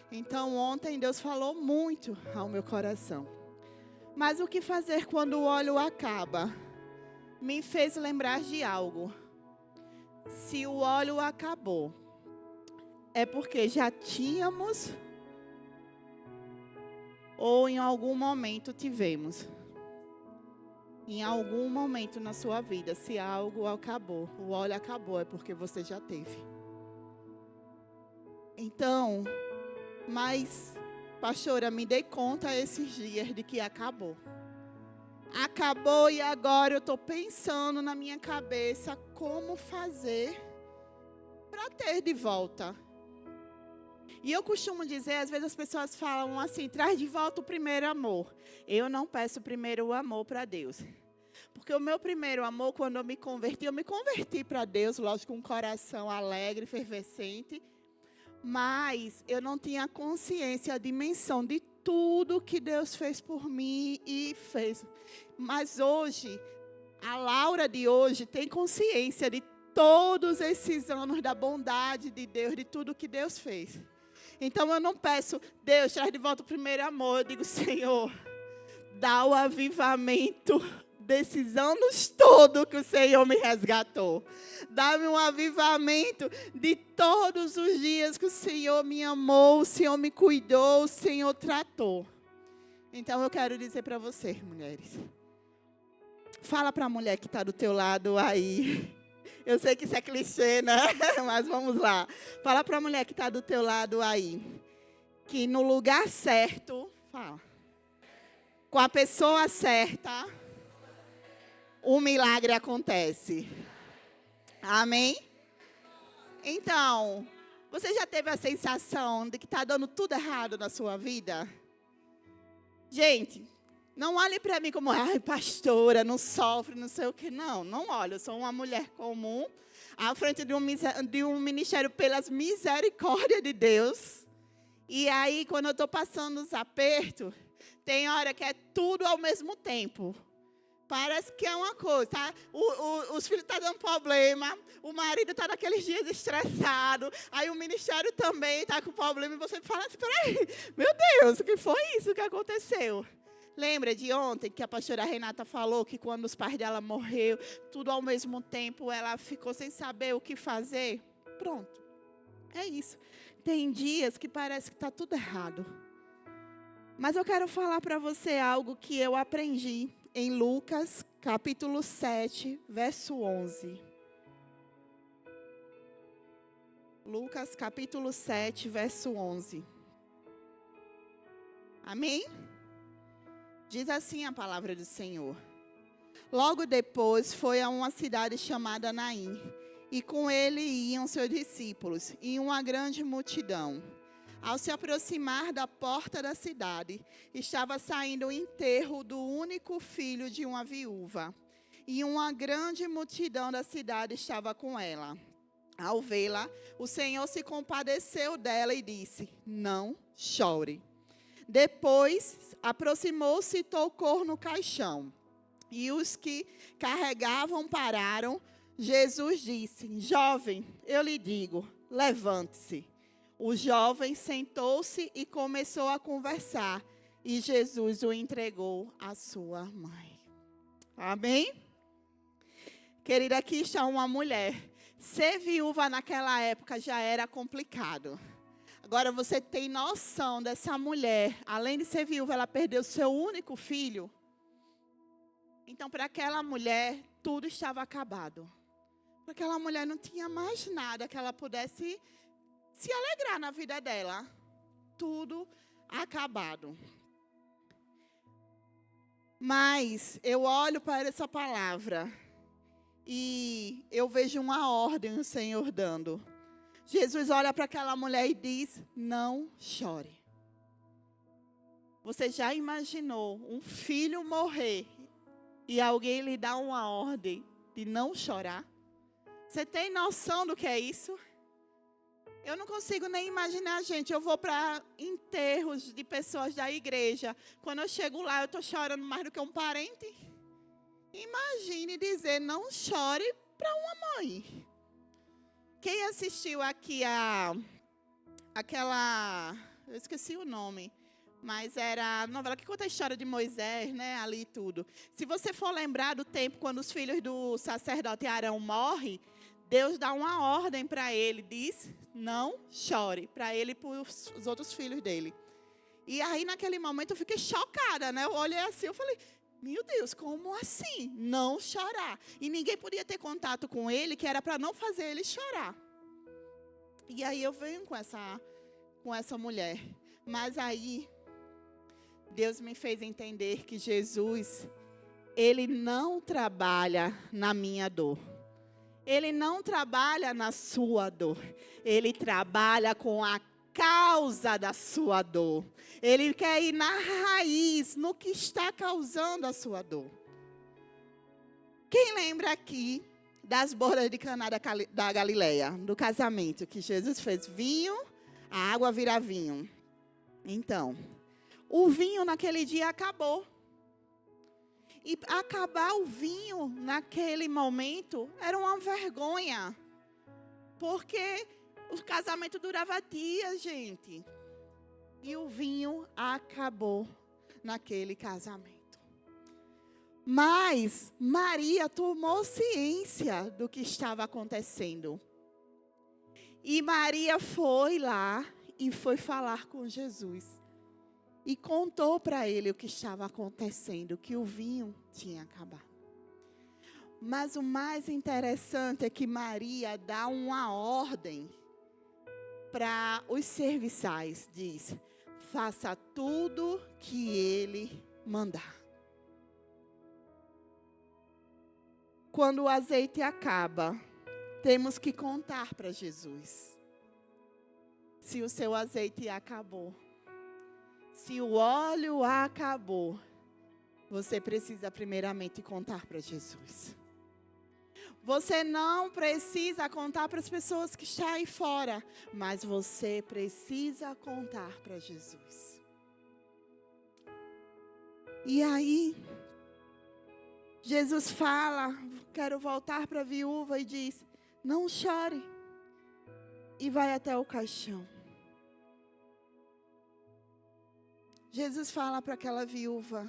Então, ontem Deus falou muito ao meu coração. Mas o que fazer quando o óleo acaba? Me fez lembrar de algo. Se o óleo acabou, é porque já tínhamos ou em algum momento tivemos. Em algum momento na sua vida, se algo acabou, o óleo acabou, é porque você já teve. Então, mas, pastora, me dei conta esses dias de que acabou. Acabou e agora eu estou pensando na minha cabeça como fazer para ter de volta. E eu costumo dizer, às vezes as pessoas falam assim, traz de volta o primeiro amor. Eu não peço primeiro o amor para Deus. Porque o meu primeiro amor, quando eu me converti para Deus, lógico, com um coração alegre, efervescente. Mas eu não tinha consciência, a dimensão de tudo que Deus fez por mim e fez. Mas hoje, a Laura de hoje tem consciência de todos esses anos da bondade de Deus, de tudo que Deus fez. Então eu não peço, Deus, traz de volta o primeiro amor. Eu digo, Senhor, dá o avivamento desses anos todos que o Senhor me resgatou. Dá-me um avivamento de todos os dias que o Senhor me amou, o Senhor me cuidou, o Senhor tratou. Então eu quero dizer para vocês, mulheres. Fala para a mulher que está do teu lado aí. Eu sei que isso é clichê, né? Mas vamos lá. Fala para a mulher que está do teu lado aí. Que no lugar certo, fala, com a pessoa certa, o milagre acontece. Amém? Então, você já teve a sensação de que está dando tudo errado na sua vida? Gente, Não olhe para mim como, ai, pastora, não sofre, não sei o quê. Não, não olhe. Eu sou uma mulher comum, à frente de um ministério pelas misericórdias de Deus. E aí, quando eu estou passando os apertos, tem hora que é tudo ao mesmo tempo. Parece que é uma coisa, tá? Os filhos estão dando problema, o marido está naqueles dias estressado, aí o ministério também está com problema, e você fala assim, peraí, meu Deus, o que foi isso que aconteceu? Lembra de ontem que a pastora Renata falou que quando os pais dela morreram, tudo ao mesmo tempo, ela ficou sem saber o que fazer? Pronto, é isso. Tem dias que parece que está tudo errado. Mas eu quero falar para você algo que eu aprendi em Lucas, capítulo 7, verso 11. Lucas, capítulo 7, verso 11. Amém? Diz assim a palavra do Senhor. Logo depois foi a uma cidade chamada Naim, e com ele iam seus discípulos e uma grande multidão. Ao se aproximar da porta da cidade, estava saindo o enterro do único filho de uma viúva. E uma grande multidão da cidade estava com ela. Ao vê-la, o Senhor se compadeceu dela e disse, não chore. Depois, aproximou-se e tocou no caixão. E os que carregavam pararam. Jesus disse, jovem, eu lhe digo, levante-se. O jovem sentou-se e começou a conversar. E Jesus o entregou à sua mãe. Amém? Querida, aqui está uma mulher. Ser viúva naquela época já era complicado. Agora você tem noção dessa mulher. Além de ser viúva, ela perdeu seu único filho. Então, para aquela mulher, tudo estava acabado. Para aquela mulher não tinha mais nada que ela pudesse se alegrar na vida dela. Tudo acabado. Mas eu olho para essa palavra e eu vejo uma ordem o Senhor dando. Jesus olha para aquela mulher e diz, não chore. Você já imaginou um filho morrer e alguém lhe dá uma ordem de não chorar? Você tem noção do que é isso? Eu não consigo nem imaginar, gente. Eu vou para enterros de pessoas da igreja. Quando eu chego lá, eu estou chorando mais do que um parente. Imagine dizer, não chore para uma mãe. Quem assistiu aqui aquela... Eu esqueci o nome. Mas era a novela que conta a história de Moisés, né? Ali e tudo. Se você for lembrar do tempo quando os filhos do sacerdote Arão morrem, Deus dá uma ordem para ele, diz, não chore, para ele e para os outros filhos dele. E aí, naquele momento, eu fiquei chocada, né? Eu olhei assim, eu falei, meu Deus, como assim? Não chorar. E ninguém podia ter contato com ele, que era para não fazer ele chorar. E aí, eu venho com essa mulher. Mas aí, Deus me fez entender que Jesus, Ele não trabalha na minha dor. Ele não trabalha na sua dor. Ele trabalha com a causa da sua dor. Ele quer ir na raiz, no que está causando a sua dor. Quem lembra aqui das bodas de Caná da Galileia, do casamento, que Jesus fez vinho, a água vira vinho. Então, o vinho naquele dia acabou. E acabar o vinho naquele momento era uma vergonha. Porque o casamento durava dias, gente. E o vinho acabou naquele casamento. Mas Maria tomou ciência do que estava acontecendo. E Maria foi lá e foi falar com Jesus. E contou para ele o que estava acontecendo, que o vinho tinha acabado. Mas o mais interessante é que Maria dá uma ordem para os serviçais. Diz, faça tudo que ele mandar. Quando o azeite acaba, temos que contar para Jesus. Se o seu azeite acabou. Se o óleo acabou, você precisa primeiramente contar para Jesus. Você não precisa contar para as pessoas que estão aí fora, mas você precisa contar para Jesus. E aí, Jesus fala, quero voltar para a viúva e diz, não chore. E vai até o caixão. Jesus fala para aquela viúva,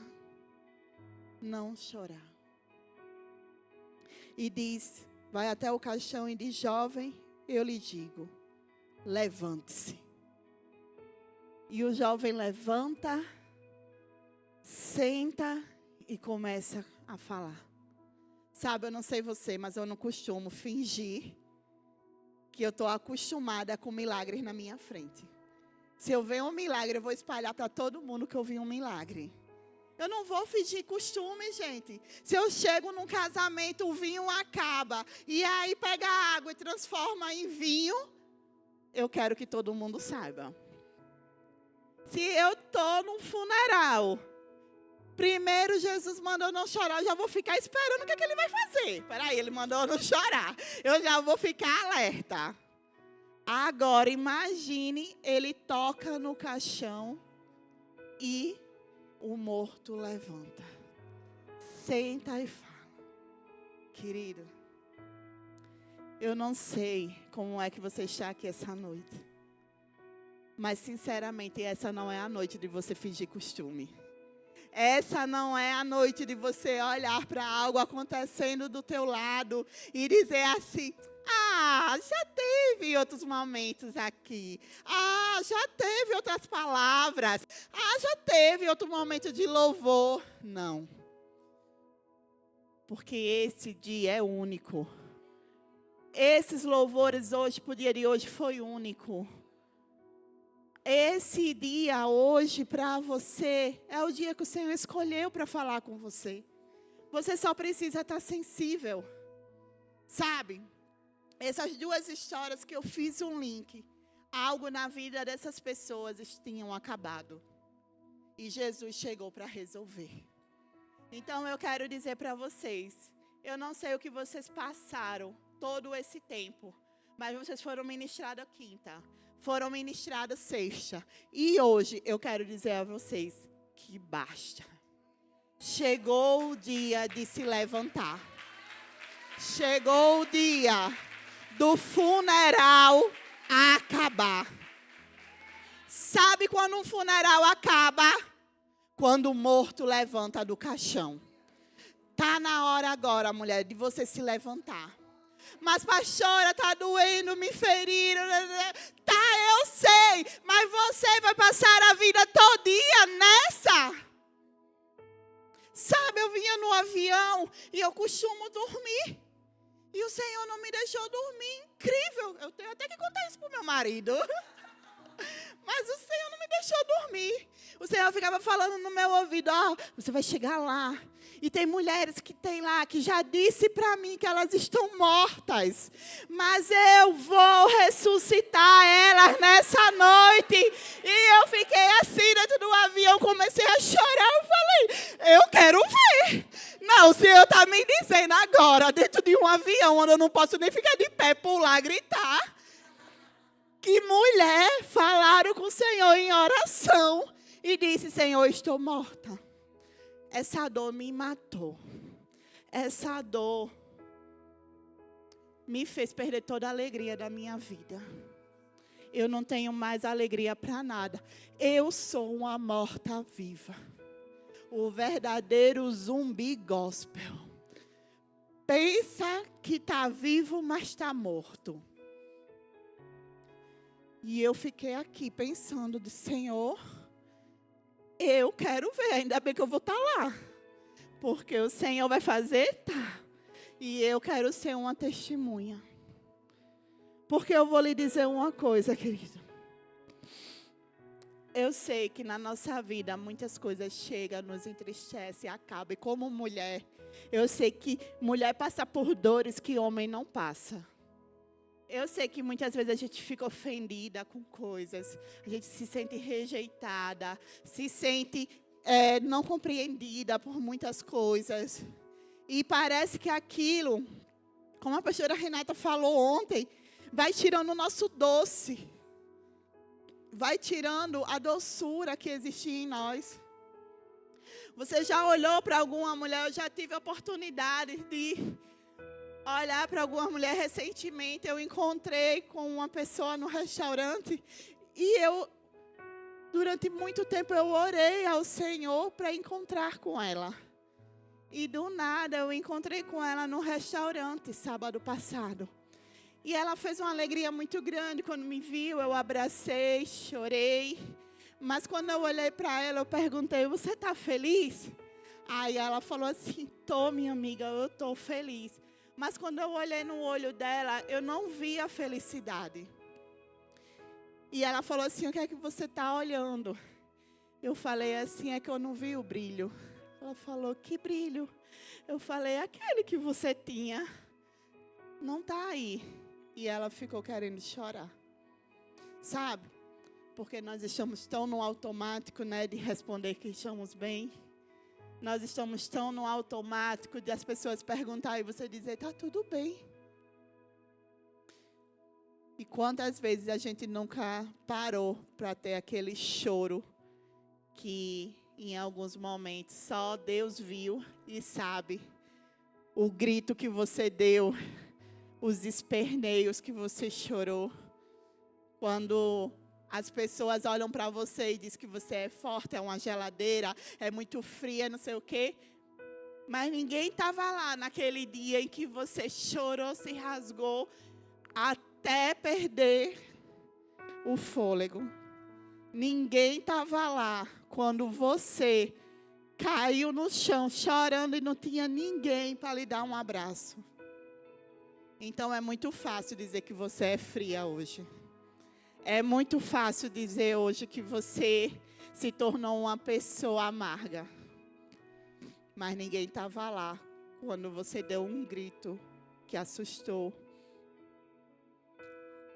não chorar. E diz, vai até o caixão e diz, jovem, eu lhe digo, levante-se. E o jovem levanta, senta e começa a falar. Sabe, eu não sei você, mas eu não costumo fingir que eu estou acostumada com milagres na minha frente. Se eu ver um milagre, eu vou espalhar para todo mundo que eu vi um milagre. Eu não vou fingir costume, gente. Se eu chego num casamento, o vinho acaba, e aí pega a água e transforma em vinho, eu quero que todo mundo saiba. Se eu estou num funeral, primeiro Jesus mandou não chorar, eu já vou ficar esperando o que ele vai fazer. Peraí, ele mandou não chorar. Eu já vou ficar alerta. Agora, imagine, ele toca no caixão e o morto levanta. Senta e fala. Querido, eu não sei como é que você está aqui essa noite. Mas, sinceramente, essa não é a noite de você fingir costume. Essa não é a noite de você olhar para algo acontecendo do teu lado e dizer assim, já teve outros momentos aqui. Já teve outras palavras. Já teve outro momento de louvor. Não. Porque esse dia é único. Esses louvores hoje, pro dia de hoje, foi único. Esse dia hoje para você é o dia que o Senhor escolheu para falar com você. Você só precisa estar sensível. Sabe? Essas duas histórias que eu fiz um link. Algo na vida dessas pessoas tinham acabado. E Jesus chegou para resolver. Então eu quero dizer para vocês. Eu não sei o que vocês passaram todo esse tempo. Mas vocês foram ministrados quinta. Foram ministrados sexta. E hoje eu quero dizer a vocês que basta. Chegou o dia de se levantar. Chegou o dia do funeral acabar. Sabe quando um funeral acaba? Quando o morto levanta do caixão. Tá na hora agora, mulher, de você se levantar. Mas, pastora, tá doendo, me feriram. Tá, eu sei. Mas você vai passar a vida todinha nessa. Sabe, eu vinha no avião e eu costumo dormir. E o Senhor não me deixou dormir. Incrível. Eu tenho até que contar isso pro meu marido. Mas o Senhor não me deixou dormir. O Senhor ficava falando no meu ouvido, você vai chegar lá. E tem mulheres que tem lá, que já disse para mim que elas estão mortas. Mas eu vou ressuscitar elas nessa noite. E eu fiquei assim dentro do avião, comecei a chorar. Eu falei, eu quero ver. Não, o Senhor está me dizendo agora, dentro de um avião, onde eu não posso nem ficar de pé, pular, gritar. Que mulher falaram com o Senhor em oração. E disse, Senhor, estou morta. Essa dor me matou. Essa dor me fez perder toda a alegria da minha vida. Eu não tenho mais alegria para nada. Eu sou uma morta-viva. O verdadeiro zumbi gospel. Pensa que está vivo, mas está morto. E eu fiquei aqui pensando, Senhor, eu quero ver, ainda bem que eu vou estar lá. Porque o Senhor vai fazer, tá. E eu quero ser uma testemunha. Porque eu vou lhe dizer uma coisa, querido. Eu sei que na nossa vida muitas coisas chegam, nos entristecem, acabam. E como mulher, eu sei que mulher passa por dores que homem não passa. Eu sei que muitas vezes a gente fica ofendida com coisas. A gente se sente rejeitada, se sente não compreendida por muitas coisas. E parece que aquilo, como a pastora Renata falou ontem, vai tirando o nosso doce. Vai tirando a doçura que existia em nós. Você já olhou para alguma mulher? Eu já tive a oportunidade de olhar para alguma mulher recentemente. Eu encontrei com uma pessoa no restaurante e durante muito tempo eu orei ao Senhor para encontrar com ela. E do nada eu encontrei com ela no restaurante sábado passado. E ela fez uma alegria muito grande quando me viu. Eu abracei, chorei. Mas quando eu olhei para ela, eu perguntei, você está feliz? Aí ela falou assim, tô, minha amiga, eu estou feliz. Mas quando eu olhei no olho dela, eu não vi a felicidade. E ela falou assim, o que é que você está olhando? Eu falei assim, é que eu não vi o brilho. Ela falou, que brilho? Eu falei, aquele que você tinha, não está aí. E ela ficou querendo chorar. Sabe? Porque nós estamos tão no automático, né, de responder que estamos bem. Nós estamos tão no automático de as pessoas perguntarem e você dizer, tá tudo bem. E quantas vezes a gente nunca parou para ter aquele choro que em alguns momentos só Deus viu e sabe. O grito que você deu, os esperneios que você chorou. Quando as pessoas olham para você e dizem que você é forte, é uma geladeira, é muito fria, não sei o quê. Mas ninguém estava lá naquele dia em que você chorou, se rasgou, até perder o fôlego. Ninguém estava lá quando você caiu no chão chorando e não tinha ninguém para lhe dar um abraço. Então é muito fácil dizer que você é fria hoje. É muito fácil dizer hoje que você se tornou uma pessoa amarga. Mas ninguém estava lá quando você deu um grito que assustou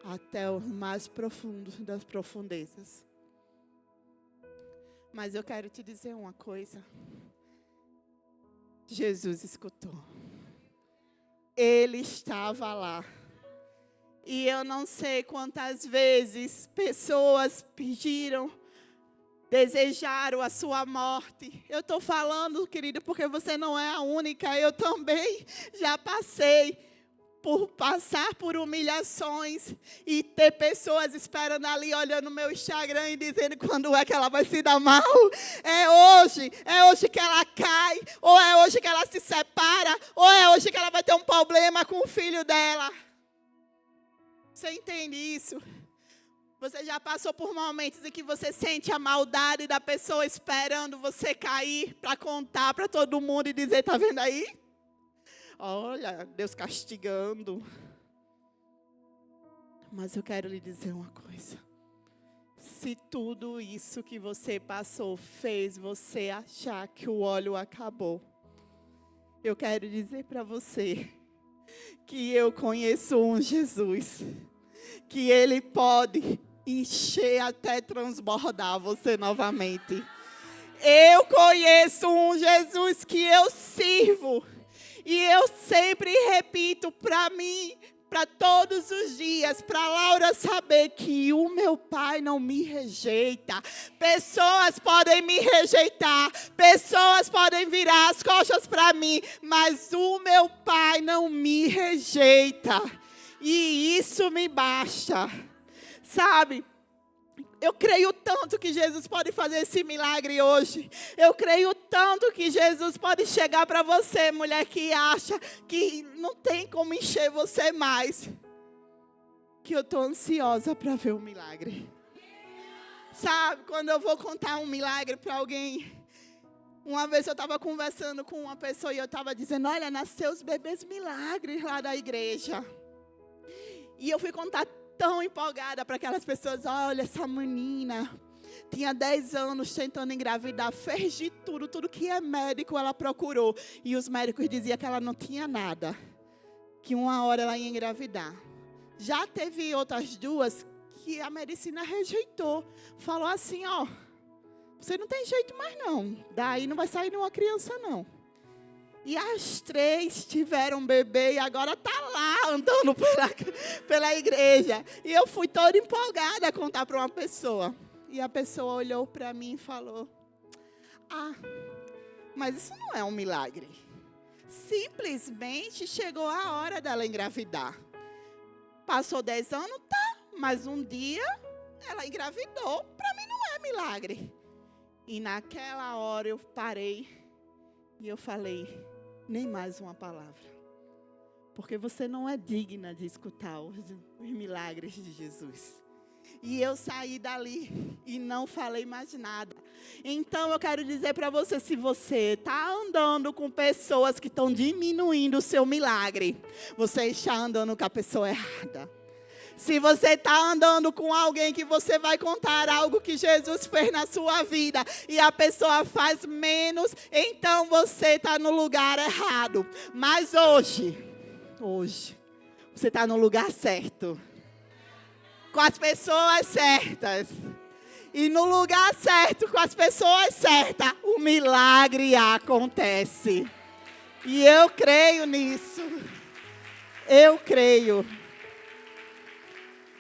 até os mais profundos das profundezas. Mas eu quero te dizer uma coisa. Jesus escutou. Ele estava lá. E eu não sei quantas vezes pessoas pediram, desejaram a sua morte. Eu estou falando, querida, porque você não é a única. Eu também já passar por humilhações e ter pessoas esperando ali, olhando o meu Instagram e dizendo quando é que ela vai se dar mal. É hoje que ela cai, ou é hoje que ela se separa, ou é hoje que ela vai ter um problema com o filho dela. Você entende isso? Você já passou por momentos em que você sente a maldade da pessoa esperando você cair para contar para todo mundo e dizer, tá vendo aí? Olha, Deus castigando. Mas eu quero lhe dizer uma coisa. Se tudo isso que você passou fez você achar que o óleo acabou, eu quero dizer para você que eu conheço um Jesus, que Ele pode encher até transbordar você novamente. Eu conheço um Jesus que eu sirvo. E eu sempre repito para mim, para todos os dias, para Laura saber que o meu Pai não me rejeita. Pessoas podem me rejeitar, pessoas podem virar as costas para mim, mas o meu Pai não me rejeita. E isso me basta. Sabe? Eu creio tanto que Jesus pode fazer esse milagre hoje. Eu creio tanto que Jesus pode chegar para você, mulher que acha que não tem como encher você mais. Que eu estou ansiosa para ver o milagre. Sabe, quando eu vou contar um milagre para alguém. Uma vez eu estava conversando com uma pessoa e eu estava dizendo, olha, nasceu os bebês milagres lá da igreja. E eu fui contar tão empolgada para aquelas pessoas, olha, essa menina tinha 10 anos tentando engravidar, fez de tudo que é médico ela procurou. E os médicos diziam que ela não tinha nada, que uma hora ela ia engravidar. Já teve outras duas que a medicina rejeitou. Falou assim, ó, você não tem jeito mais não. Daí não vai sair nenhuma criança não. E as 3 tiveram um bebê e agora está lá andando pela igreja. E eu fui toda empolgada a contar para uma pessoa. E a pessoa olhou para mim e falou: ah, mas isso não é um milagre. Simplesmente chegou a hora dela engravidar. Passou 10 anos, tá. Mas um dia ela engravidou. Para mim não é milagre. E naquela hora eu parei e eu falei: nem mais uma palavra. Porque você não é digna de escutar os milagres de Jesus. E eu saí dali e não falei mais nada. Então eu quero dizer para você, se você está andando com pessoas que estão diminuindo o seu milagre, você está andando com a pessoa errada. Se você está andando com alguém que você vai contar algo que Jesus fez na sua vida e a pessoa faz menos, então você está no lugar errado. Mas hoje, você está no lugar certo. Com as pessoas certas. E no lugar certo, com as pessoas certas, o milagre acontece. E eu creio nisso. Eu creio.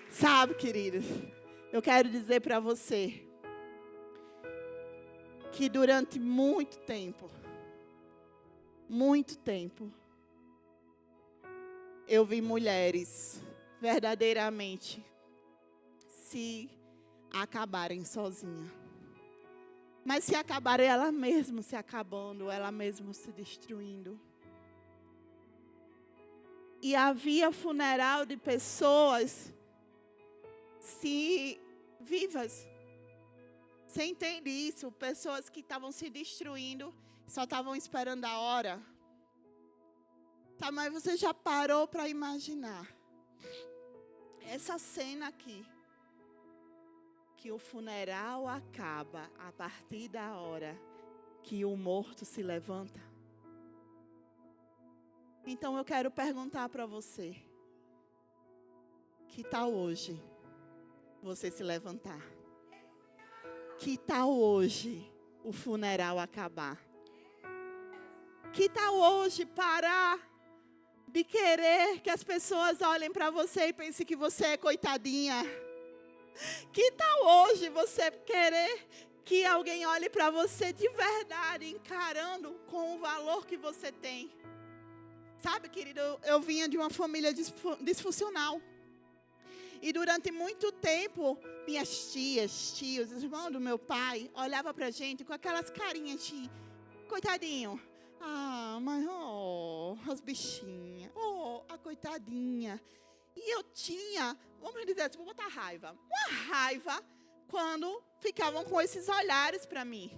Sabe, queridos, eu quero dizer para você que durante muito tempo, eu vi mulheres verdadeiramente se acabarem sozinhas. Mas se acabarem ela mesma se acabando, ela mesma se destruindo. E havia funeral de pessoas vivas. Você entende isso? Pessoas que estavam se destruindo, só estavam esperando a hora. Tá, mas você já parou para imaginar essa cena aqui? Que o funeral acaba a partir da hora que o morto se levanta. Então eu quero perguntar para você: que tal hoje você se levantar? Que tal hoje o funeral acabar? Que tal hoje parar de querer que as pessoas olhem para você e pensem que você é coitadinha? Que tal hoje você querer que alguém olhe para você de verdade, encarando com o valor que você tem? Sabe, querido, eu vinha de uma família disfuncional. E durante muito tempo, minhas tias, tios, os irmãos do meu pai, olhavam para a gente com aquelas carinhas de coitadinho. Ah, mas, as bichinhas. A coitadinha. E eu tinha, vamos dizer assim, vou botar raiva. Uma raiva quando ficavam com esses olhares para mim.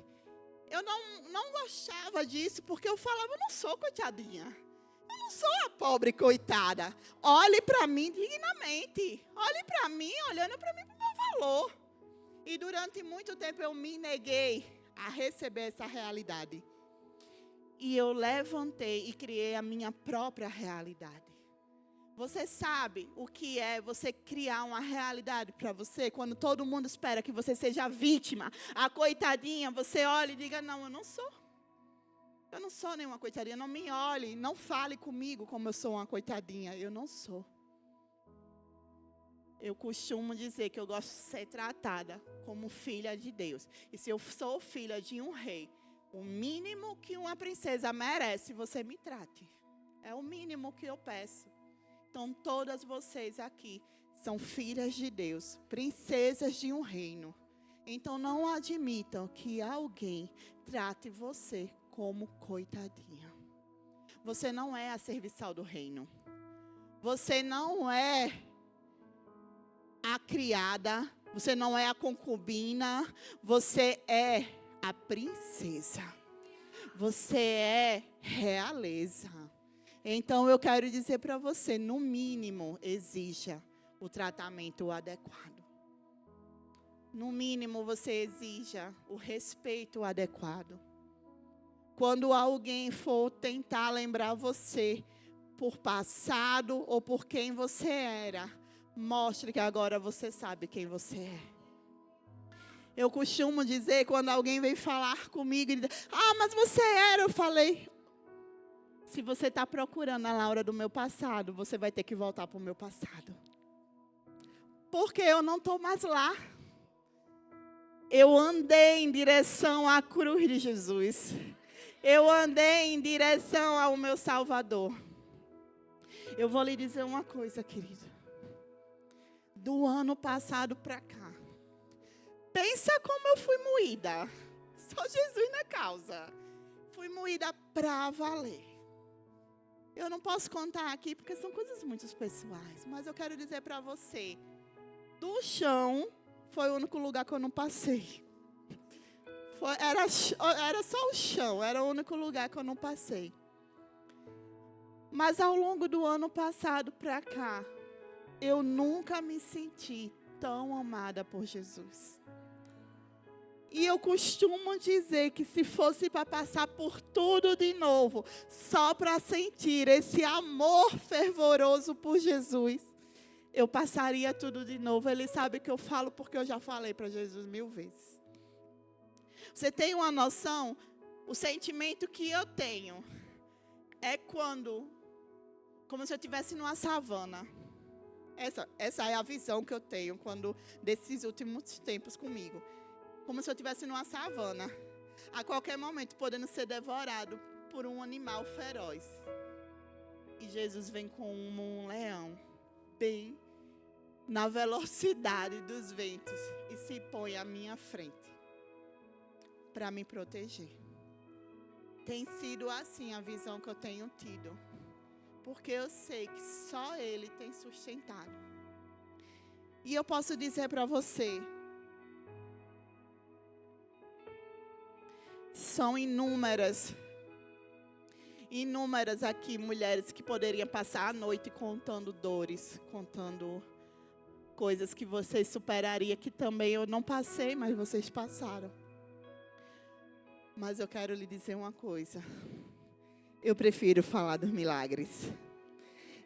Eu não gostava disso, porque eu falava: eu não sou coitadinha. Eu não sou a pobre coitada. Olhe para mim dignamente. Olhe para mim, olhando para mim, para o meu valor. E durante muito tempo eu me neguei a receber essa realidade. E eu levantei e criei a minha própria realidade. Você sabe o que é você criar uma realidade para você, quando todo mundo espera que você seja a vítima, a coitadinha, você olha e diga: não, eu não sou. Eu não sou nenhuma coitadinha, não me olhe, não fale comigo como eu sou uma coitadinha, eu não sou. Eu costumo dizer que eu gosto de ser tratada como filha de Deus. E se eu sou filha de um rei, o mínimo que uma princesa merece, você me trate. É o mínimo que eu peço. Então, todas vocês aqui são filhas de Deus, princesas de um reino. Então, não admitam que alguém trate você como coitadinha. Você não é a serviçal do reino. Você não é a criada. Você não é a concubina. Você é a princesa. Você é realeza. Então eu quero dizer para você, no mínimo, exija o tratamento adequado. No mínimo, você exija o respeito adequado. Quando alguém for tentar lembrar você por passado ou por quem você era, mostre que agora você sabe quem você é. Eu costumo dizer, quando alguém vem falar comigo, e diz, mas você era. Eu falei, se você está procurando a Laura do meu passado, você vai ter que voltar para o meu passado. Porque eu não estou mais lá. Eu andei em direção à cruz de Jesus. Eu andei em direção ao meu Salvador. Eu vou lhe dizer uma coisa, querido. Do ano passado para cá. Pensa como eu fui moída. Só Jesus na causa. Fui moída para valer. Eu não posso contar aqui porque são coisas muito pessoais. Mas eu quero dizer para você. Do chão foi o único lugar que eu não passei. Era só o chão. Era o único lugar que eu não passei. Mas ao longo do ano passado para cá. Eu nunca me senti tão amada por Jesus. E eu costumo dizer que se fosse para passar por tudo de novo, só para sentir esse amor fervoroso por Jesus, eu passaria tudo de novo. Ele sabe que eu falo porque eu já falei para Jesus 1000 vezes. Você tem uma noção? O sentimento que eu tenho é como se eu estivesse numa savana. Essa é a visão que eu tenho desses últimos tempos comigo. Como se eu estivesse numa savana. A qualquer momento podendo ser devorado por um animal feroz. E Jesus vem como um leão. Bem na velocidade dos ventos. E se põe à minha frente. Para me proteger. Tem sido assim a visão que eu tenho tido. Porque eu sei que só Ele tem sustentado. E eu posso dizer para você. São inúmeras aqui mulheres que poderiam passar a noite contando dores. Contando coisas que vocês superariam. Que também eu não passei, mas vocês passaram. Mas eu quero lhe dizer uma coisa. Eu prefiro falar dos milagres.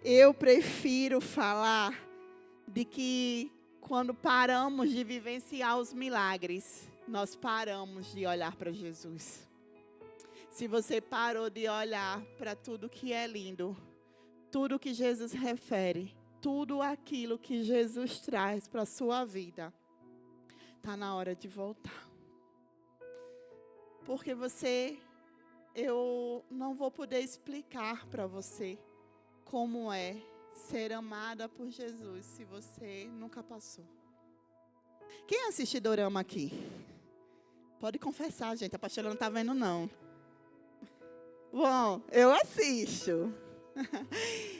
Eu prefiro falar de que quando paramos de vivenciar os milagres, nós paramos de olhar para Jesus. Se você parou de olhar para tudo que é lindo, tudo que Jesus refere, tudo aquilo que Jesus traz para a sua vida, está na hora de voltar. Porque eu não vou poder explicar para você como é ser amada por Jesus se você nunca passou. Quem assiste dorama aqui? Pode confessar, gente. A pastora não está vendo, não. Bom, eu assisto.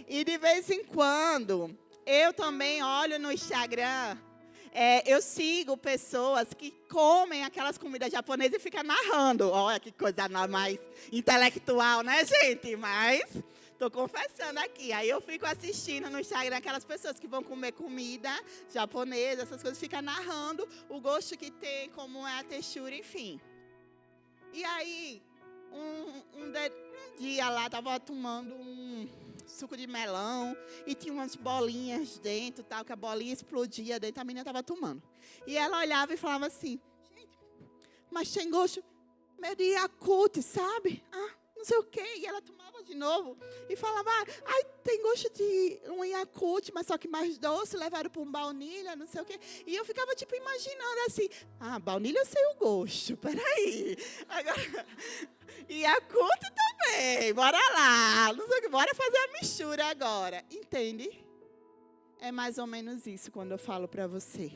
E de vez em quando, eu também olho no Instagram. Eu sigo pessoas que comem aquelas comidas japonesas e ficam narrando. Olha que coisa mais intelectual, né, gente? Mas estou confessando aqui. Aí eu fico assistindo no Instagram aquelas pessoas que vão comer comida japonesa, essas coisas, ficam narrando o gosto que tem, como é a textura, enfim. E aí, um dia lá, estava tomando um suco de melão e tinha umas bolinhas dentro, tal, que a bolinha explodia dentro, a menina estava tomando. E ela olhava e falava assim, gente, mas tem gosto meio de Yakult, sabe? Não sei o quê. E ela tomava de novo e falava, tem gosto de um Yakult, mas só que mais doce, levaram para um baunilha, não sei o quê. E eu ficava, imaginando assim, baunilha eu sei o gosto, peraí. Agora, Yakult também, bora lá, não sei o quê, bora fazer a mistura agora. Entende? É mais ou menos isso quando eu falo para você.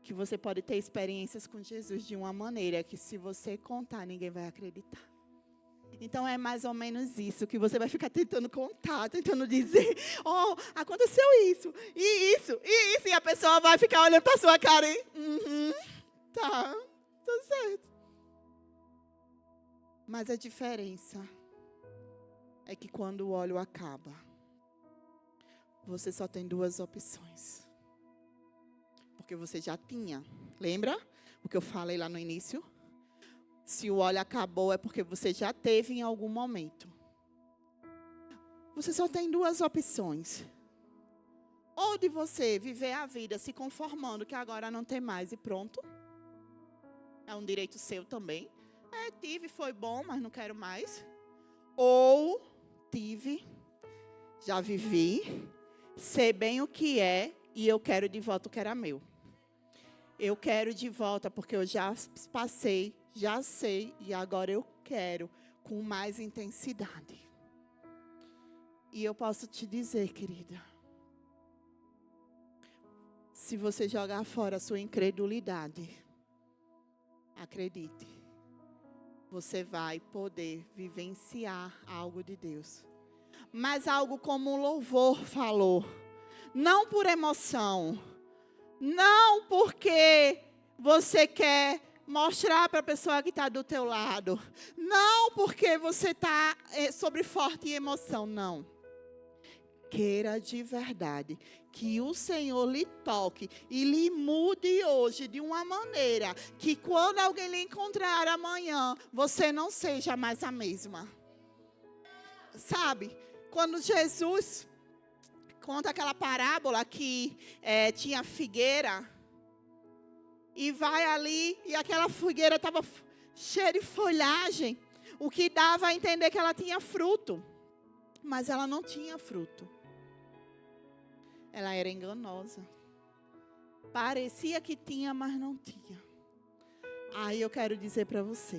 Que você pode ter experiências com Jesus de uma maneira que se você contar, ninguém vai acreditar. Então é mais ou menos isso, que você vai ficar tentando contar, tentando dizer, aconteceu isso, e isso, e isso, e a pessoa vai ficar olhando para sua cara e, tá certo. Mas a diferença é que quando o óleo acaba, você só tem 2 opções. Porque você já tinha, lembra o que eu falei lá no início? Se o óleo acabou, é porque você já teve em algum momento. Você só tem 2 opções. Ou de você viver a vida se conformando que agora não tem mais e pronto. é um direito seu também. Tive, foi bom, mas não quero mais. Ou tive, já vivi, sei bem o que é e eu quero de volta o que era meu. Eu quero de volta porque eu já passei, já sei e agora eu quero com mais intensidade. E eu posso te dizer, querida, se você jogar fora a sua incredulidade, acredite, você vai poder vivenciar algo de Deus. Mas algo como o louvor falou, não por emoção, não porque você quer mostrar para a pessoa que está do teu lado, não porque você está sobre forte emoção, não. Queira de verdade que o Senhor lhe toque e lhe mude hoje de uma maneira que quando alguém lhe encontrar amanhã, você não seja mais a mesma. Sabe, quando Jesus conta aquela parábola que tinha figueira e vai ali e aquela figueira estava cheia de folhagem, o que dava a entender que ela tinha fruto, mas ela não tinha fruto. Ela era enganosa. Parecia que tinha, mas não tinha. Aí eu quero dizer para você.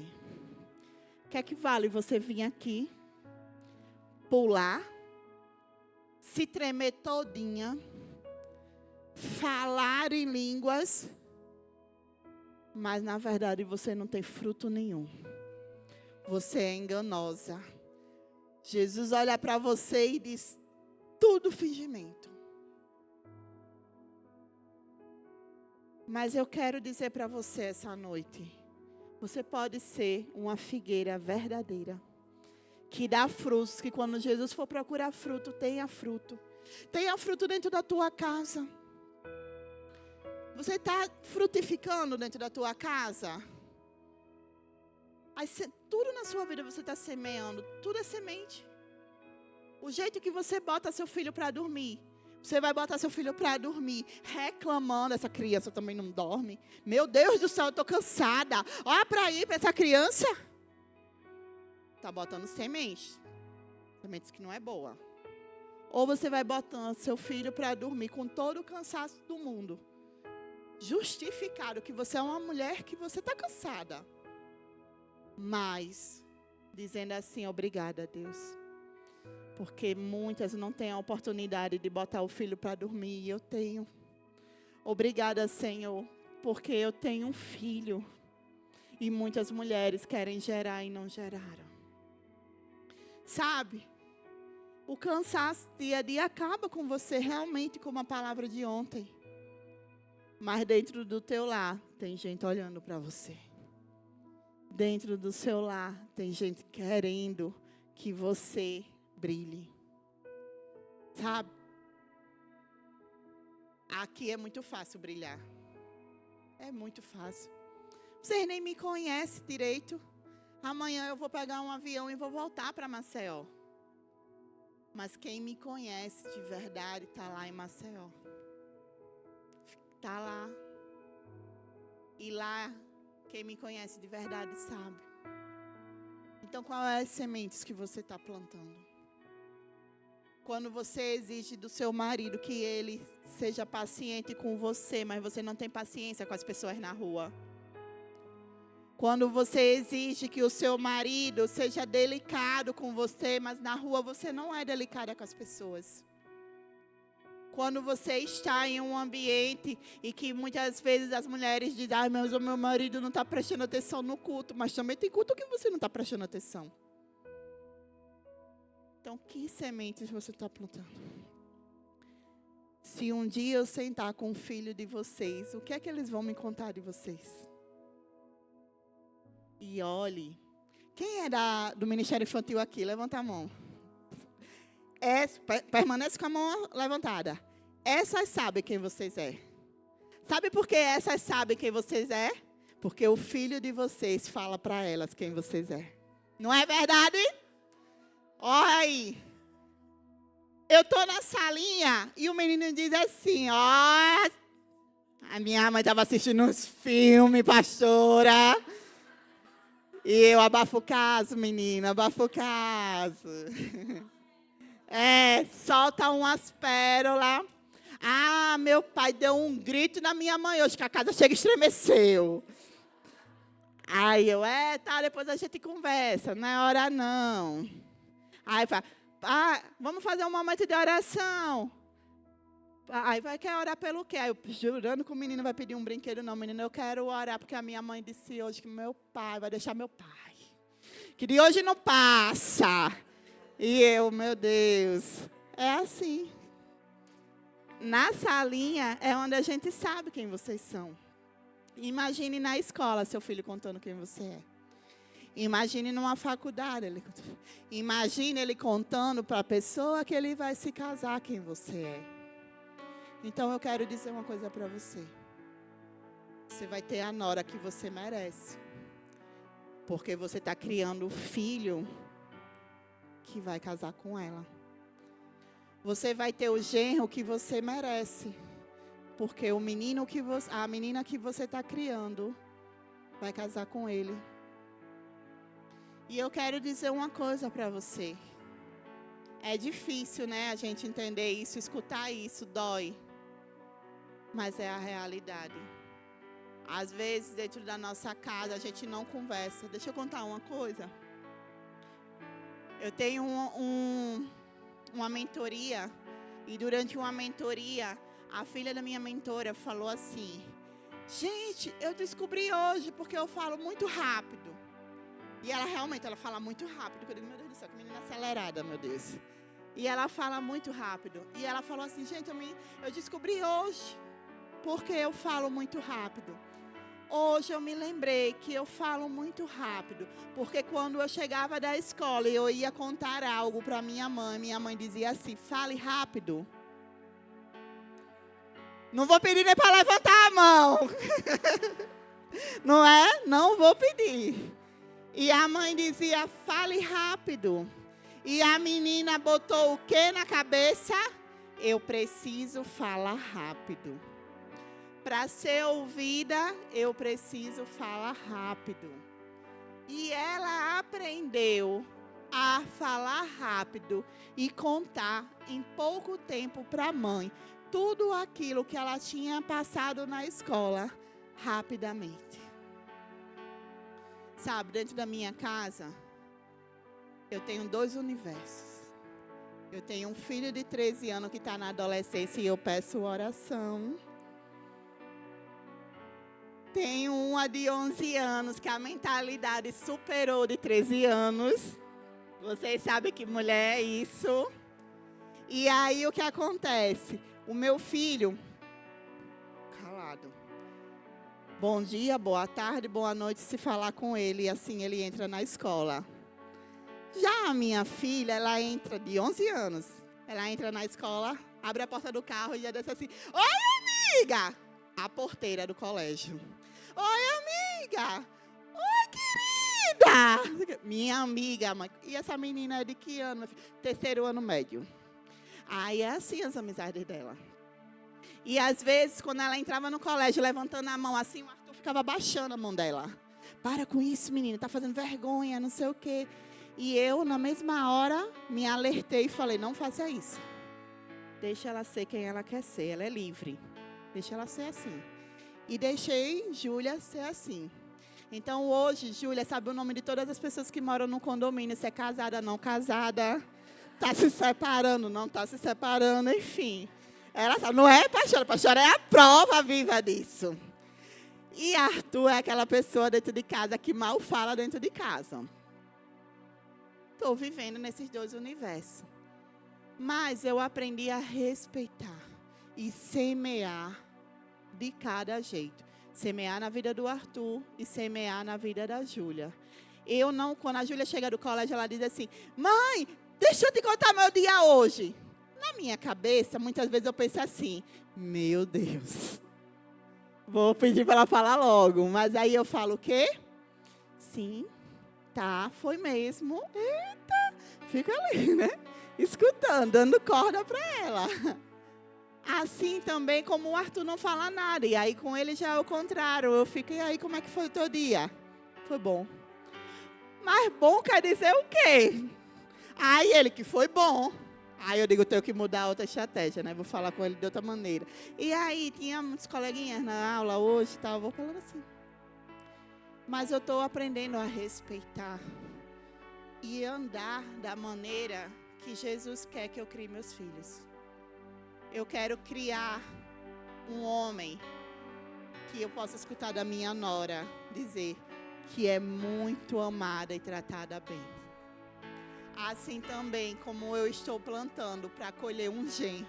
O que é que vale você vir aqui, pular, se tremer todinha, falar em línguas, mas na verdade você não tem fruto nenhum. Você é enganosa. Jesus olha para você e diz, tudo fingimento. Mas eu quero dizer para você essa noite, você pode ser uma figueira verdadeira, que dá frutos, que quando Jesus for procurar fruto, tenha fruto. Tenha fruto dentro da tua casa. Você está frutificando dentro da tua casa? Aí, tudo na sua vida você está semeando, tudo é semente. O jeito que você bota seu filho para dormir, você vai botar seu filho para dormir, reclamando, essa criança também não dorme. Meu Deus do céu, eu estou cansada. Olha para aí, para essa criança. Está botando sementes. Sementes que não é boa. Ou você vai botando seu filho para dormir com todo o cansaço do mundo. Justificado que você é uma mulher que você está cansada. Mas, dizendo assim, obrigada, Deus. Porque muitas não têm a oportunidade de botar o filho para dormir. E eu tenho. Obrigada, Senhor. Porque eu tenho um filho. E muitas mulheres querem gerar e não geraram. Sabe? O cansaço dia a dia acaba com você realmente, como a palavra de ontem. Mas dentro do teu lar tem gente olhando para você. Dentro do seu lar tem gente querendo que você brilhe. Sabe? Aqui é muito fácil brilhar. É muito fácil. Vocês nem me conhecem direito. Amanhã eu vou pegar um avião e vou voltar para Maceió. Mas quem me conhece de verdade está lá em Maceió. Está lá. E lá, quem me conhece de verdade sabe. Então, qual é as sementes que você está plantando? Quando você exige do seu marido que ele seja paciente com você, mas você não tem paciência com as pessoas na rua. Quando você exige que o seu marido seja delicado com você, mas na rua você não é delicada com as pessoas. Quando você está em um ambiente e que muitas vezes as mulheres dizem, mas o meu marido não está prestando atenção no culto, mas também tem culto que você não está prestando atenção. Então, que sementes você está plantando? Se um dia eu sentar com o filho de vocês, o que é que eles vão me contar de vocês? E olhe, quem é do Ministério Infantil aqui? Levanta a mão. Permanece com a mão levantada. Essas sabem quem vocês é. Sabe por que essas sabem quem vocês é? Porque o filho de vocês fala para elas quem vocês é. Não é verdade? Olha aí. Eu estou na salinha e o menino diz assim, ó, A minha mãe estava assistindo uns filmes, pastora. E eu abafo o caso, menina, abafo o caso. Solta umas pérolas. Ah, meu pai deu um grito na minha mãe hoje, que a casa chega e estremeceu. Aí eu, tá, depois a gente conversa, não é hora não. Aí fala, vamos fazer um momento de oração. Aí quer orar pelo quê? Aí eu jurando que o menino vai pedir um brinquedo. Não, menino, eu quero orar porque a minha mãe disse hoje que meu pai vai deixar meu pai. Que de hoje não passa. E eu, meu Deus, é assim. Na salinha é onde a gente sabe quem vocês são. Imagine na escola seu filho contando quem você é. Imagine numa faculdade. Imagine ele contando para a pessoa que ele vai se casar quem você é. Então eu quero dizer uma coisa para você. Você vai ter a nora que você merece. Porque você está criando o filho que vai casar com ela. Você vai ter o genro que você merece. Porque a menina que você está criando vai casar com ele. E eu quero dizer uma coisa para você. É difícil, né, a gente entender isso, escutar isso, dói. Mas é a realidade. Às vezes, dentro da nossa casa, a gente não conversa. Deixa eu contar uma coisa. Eu tenho uma mentoria. E durante uma mentoria, a filha da minha mentora falou assim: gente, eu descobri hoje porque eu falo muito rápido. E ela realmente, ela fala muito rápido. Eu digo, meu Deus do céu, que menina acelerada, meu Deus. E ela fala muito rápido. E ela falou assim, gente, eu descobri hoje porque eu falo muito rápido. Hoje eu me lembrei que eu falo muito rápido. Porque quando eu chegava da escola e eu ia contar algo para minha mãe dizia assim, fale rápido. Não vou pedir nem para levantar a mão. Não é? Não vou pedir. E a mãe dizia, fale rápido. E a menina botou o que na cabeça? Eu preciso falar rápido. Para ser ouvida, eu preciso falar rápido. E ela aprendeu a falar rápido e contar em pouco tempo para a mãe tudo aquilo que ela tinha passado na escola rapidamente. Sabe, dentro da minha casa, eu tenho 2 universos. Eu tenho um filho de 13 anos que está na adolescência e eu peço oração. Tenho uma de 11 anos que a mentalidade superou de 13 anos. Vocês sabem que mulher é isso. E aí o que acontece? O meu filho, calado. Bom dia, boa tarde, boa noite, se falar com ele. E assim ele entra na escola. Já a minha filha, ela entra de 11 anos. Ela entra na escola, abre a porta do carro e já diz assim, oi, amiga! A porteira do colégio. Oi, amiga! Oi, querida! Minha amiga, mãe. E essa menina é de que ano? 3º ano médio. Aí é assim as amizades dela. E às vezes, quando ela entrava no colégio, levantando a mão assim, o Arthur ficava baixando a mão dela. Para com isso, menina, tá fazendo vergonha, não sei o quê. E eu, na mesma hora, me alertei e falei, não faça isso. Deixa ela ser quem ela quer ser, ela é livre. Deixa ela ser assim. E deixei Júlia ser assim. Então hoje, Júlia sabe o nome de todas as pessoas que moram no condomínio. Se é casada, não casada. Está se separando, não está se separando, enfim. Ela sabe, não é pastora? Pastora é a prova viva disso. E Arthur é aquela pessoa dentro de casa que mal fala dentro de casa. Estou vivendo nesses 2 universos. Mas eu aprendi a respeitar e semear de cada jeito. Semear na vida do Arthur e semear na vida da Júlia. Eu não, quando a Júlia chega do colégio, ela diz assim, mãe, deixa eu te contar meu dia hoje. Na minha cabeça, muitas vezes eu penso assim, meu Deus, vou pedir para ela falar logo. Mas aí eu falo o quê? Sim, tá, foi mesmo. Eita, fica ali, né? Escutando, dando corda para ela. Assim também como o Arthur não fala nada. E aí com ele já é o contrário. Eu fico, e aí, como é que foi o teu dia? Foi bom. Mas bom quer dizer o quê? Aí ele que foi bom. Aí eu digo, tenho que mudar outra estratégia, né? Vou falar com ele de outra maneira. E aí, tinha muitos coleguinhas na aula hoje e tal. Vou falando assim. Mas eu estou aprendendo a respeitar. E andar da maneira que Jesus quer que eu crie meus filhos. Eu quero criar um homem que eu possa escutar da minha nora dizer que é muito amada e tratada bem. Assim também como eu estou plantando para colher um genro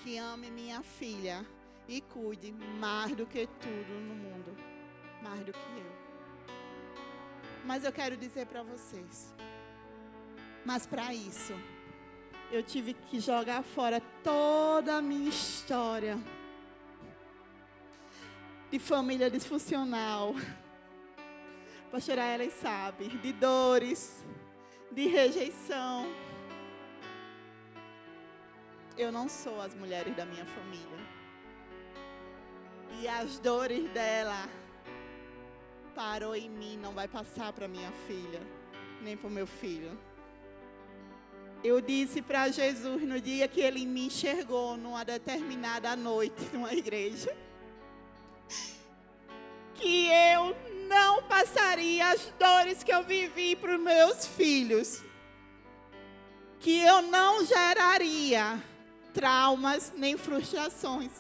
que ame minha filha e cuide mais do que tudo no mundo, mais do que eu. Mas eu quero dizer para vocês, mas para isso, eu tive que jogar fora toda a minha história de família disfuncional. A pastora Ellen sabe, de dores, de rejeição. Eu não sou as mulheres da minha família. E as dores dela parou em mim, não vai passar para minha filha, nem para o meu filho. Eu disse para Jesus no dia que ele me enxergou numa determinada noite numa igreja, que eu não passaria as dores que eu vivi para os meus filhos, que eu não geraria traumas nem frustrações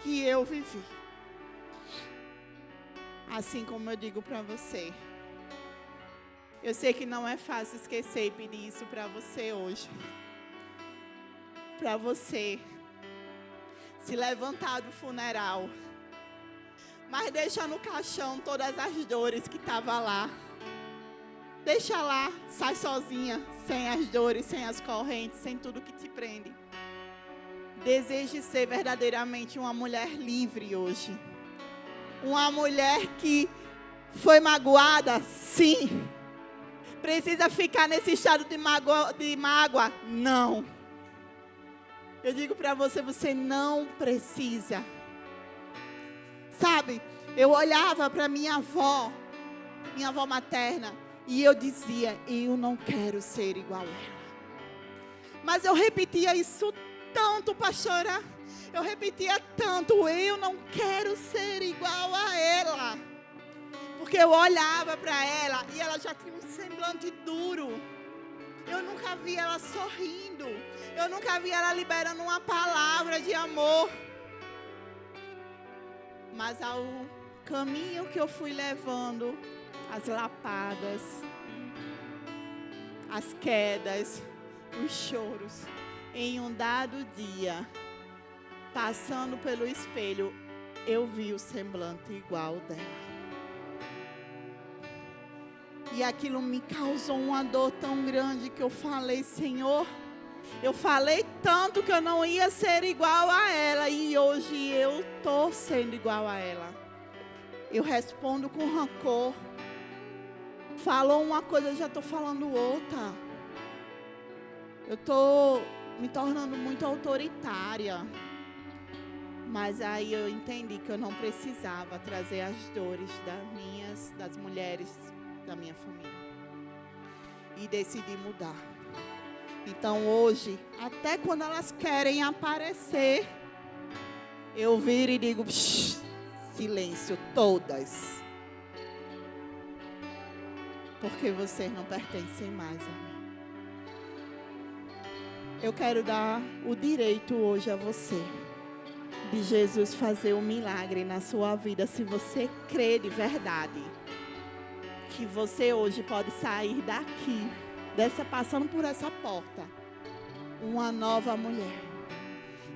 que eu vivi. Assim como eu digo para você, eu sei que não é fácil esquecer e pedir isso para você hoje. Para você se levantar do funeral, mas deixa no caixão todas as dores que estavam lá. Deixa lá, sai sozinha, sem as dores, sem as correntes, sem tudo que te prende. Deseje ser verdadeiramente uma mulher livre hoje. Uma mulher que foi magoada, sim. Precisa ficar nesse estado de mágoa? Não. Eu digo para você, você não precisa. Sabe, eu olhava para minha avó materna, e eu dizia, eu não quero ser igual a ela. Mas eu repetia isso tanto, pastora. Eu repetia tanto, eu não quero ser igual a ela. Porque eu olhava para ela e ela já tinha um semblante duro. Eu nunca vi ela sorrindo. Eu nunca vi ela liberando uma palavra de amor. Mas ao caminho que eu fui levando, as lapadas, as quedas, os choros, em um dado dia, passando pelo espelho, eu vi o semblante igual dela. E aquilo me causou uma dor tão grande que eu falei, Senhor, eu falei tanto que eu não ia ser igual a ela, e hoje eu estou sendo igual a ela. Eu respondo com rancor. Falou uma coisa, eu já estou falando outra. Eu estou me tornando muito autoritária. Mas aí eu entendi que eu não precisava trazer as dores das mulheres da minha família. E decidi mudar. Então hoje, até quando elas querem aparecer, eu viro e digo, silêncio, todas. Porque vocês não pertencem mais a mim. Eu quero dar o direito hoje a você de Jesus fazer um milagre na sua vida, se você crê de verdade que você hoje pode sair daqui, passando por essa porta, uma nova mulher,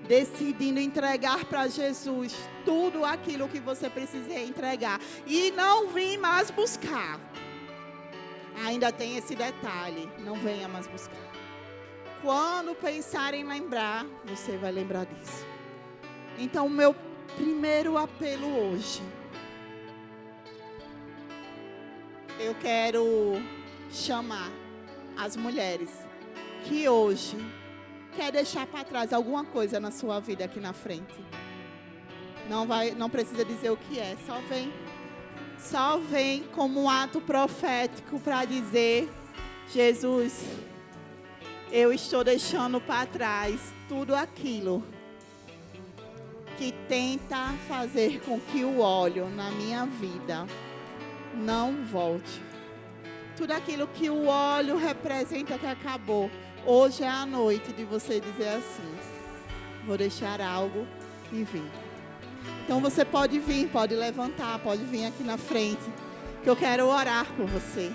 decidindo entregar para Jesus tudo aquilo que você precisa entregar e não vir mais buscar. Ainda tem esse detalhe, não venha mais buscar. Quando pensar em lembrar, você vai lembrar disso. Então, o meu primeiro apelo hoje, eu quero chamar as mulheres que hoje quer deixar para trás alguma coisa na sua vida aqui na frente. Não precisa dizer o que é, só vem como um ato profético para dizer: Jesus, eu estou deixando para trás tudo aquilo que tenta fazer com que o óleo na minha vida não volte. Tudo aquilo que o óleo representa que acabou. Hoje é a noite de você dizer assim: vou deixar algo e vir. Então você pode vir, pode levantar, pode vir aqui na frente, que eu quero orar por você.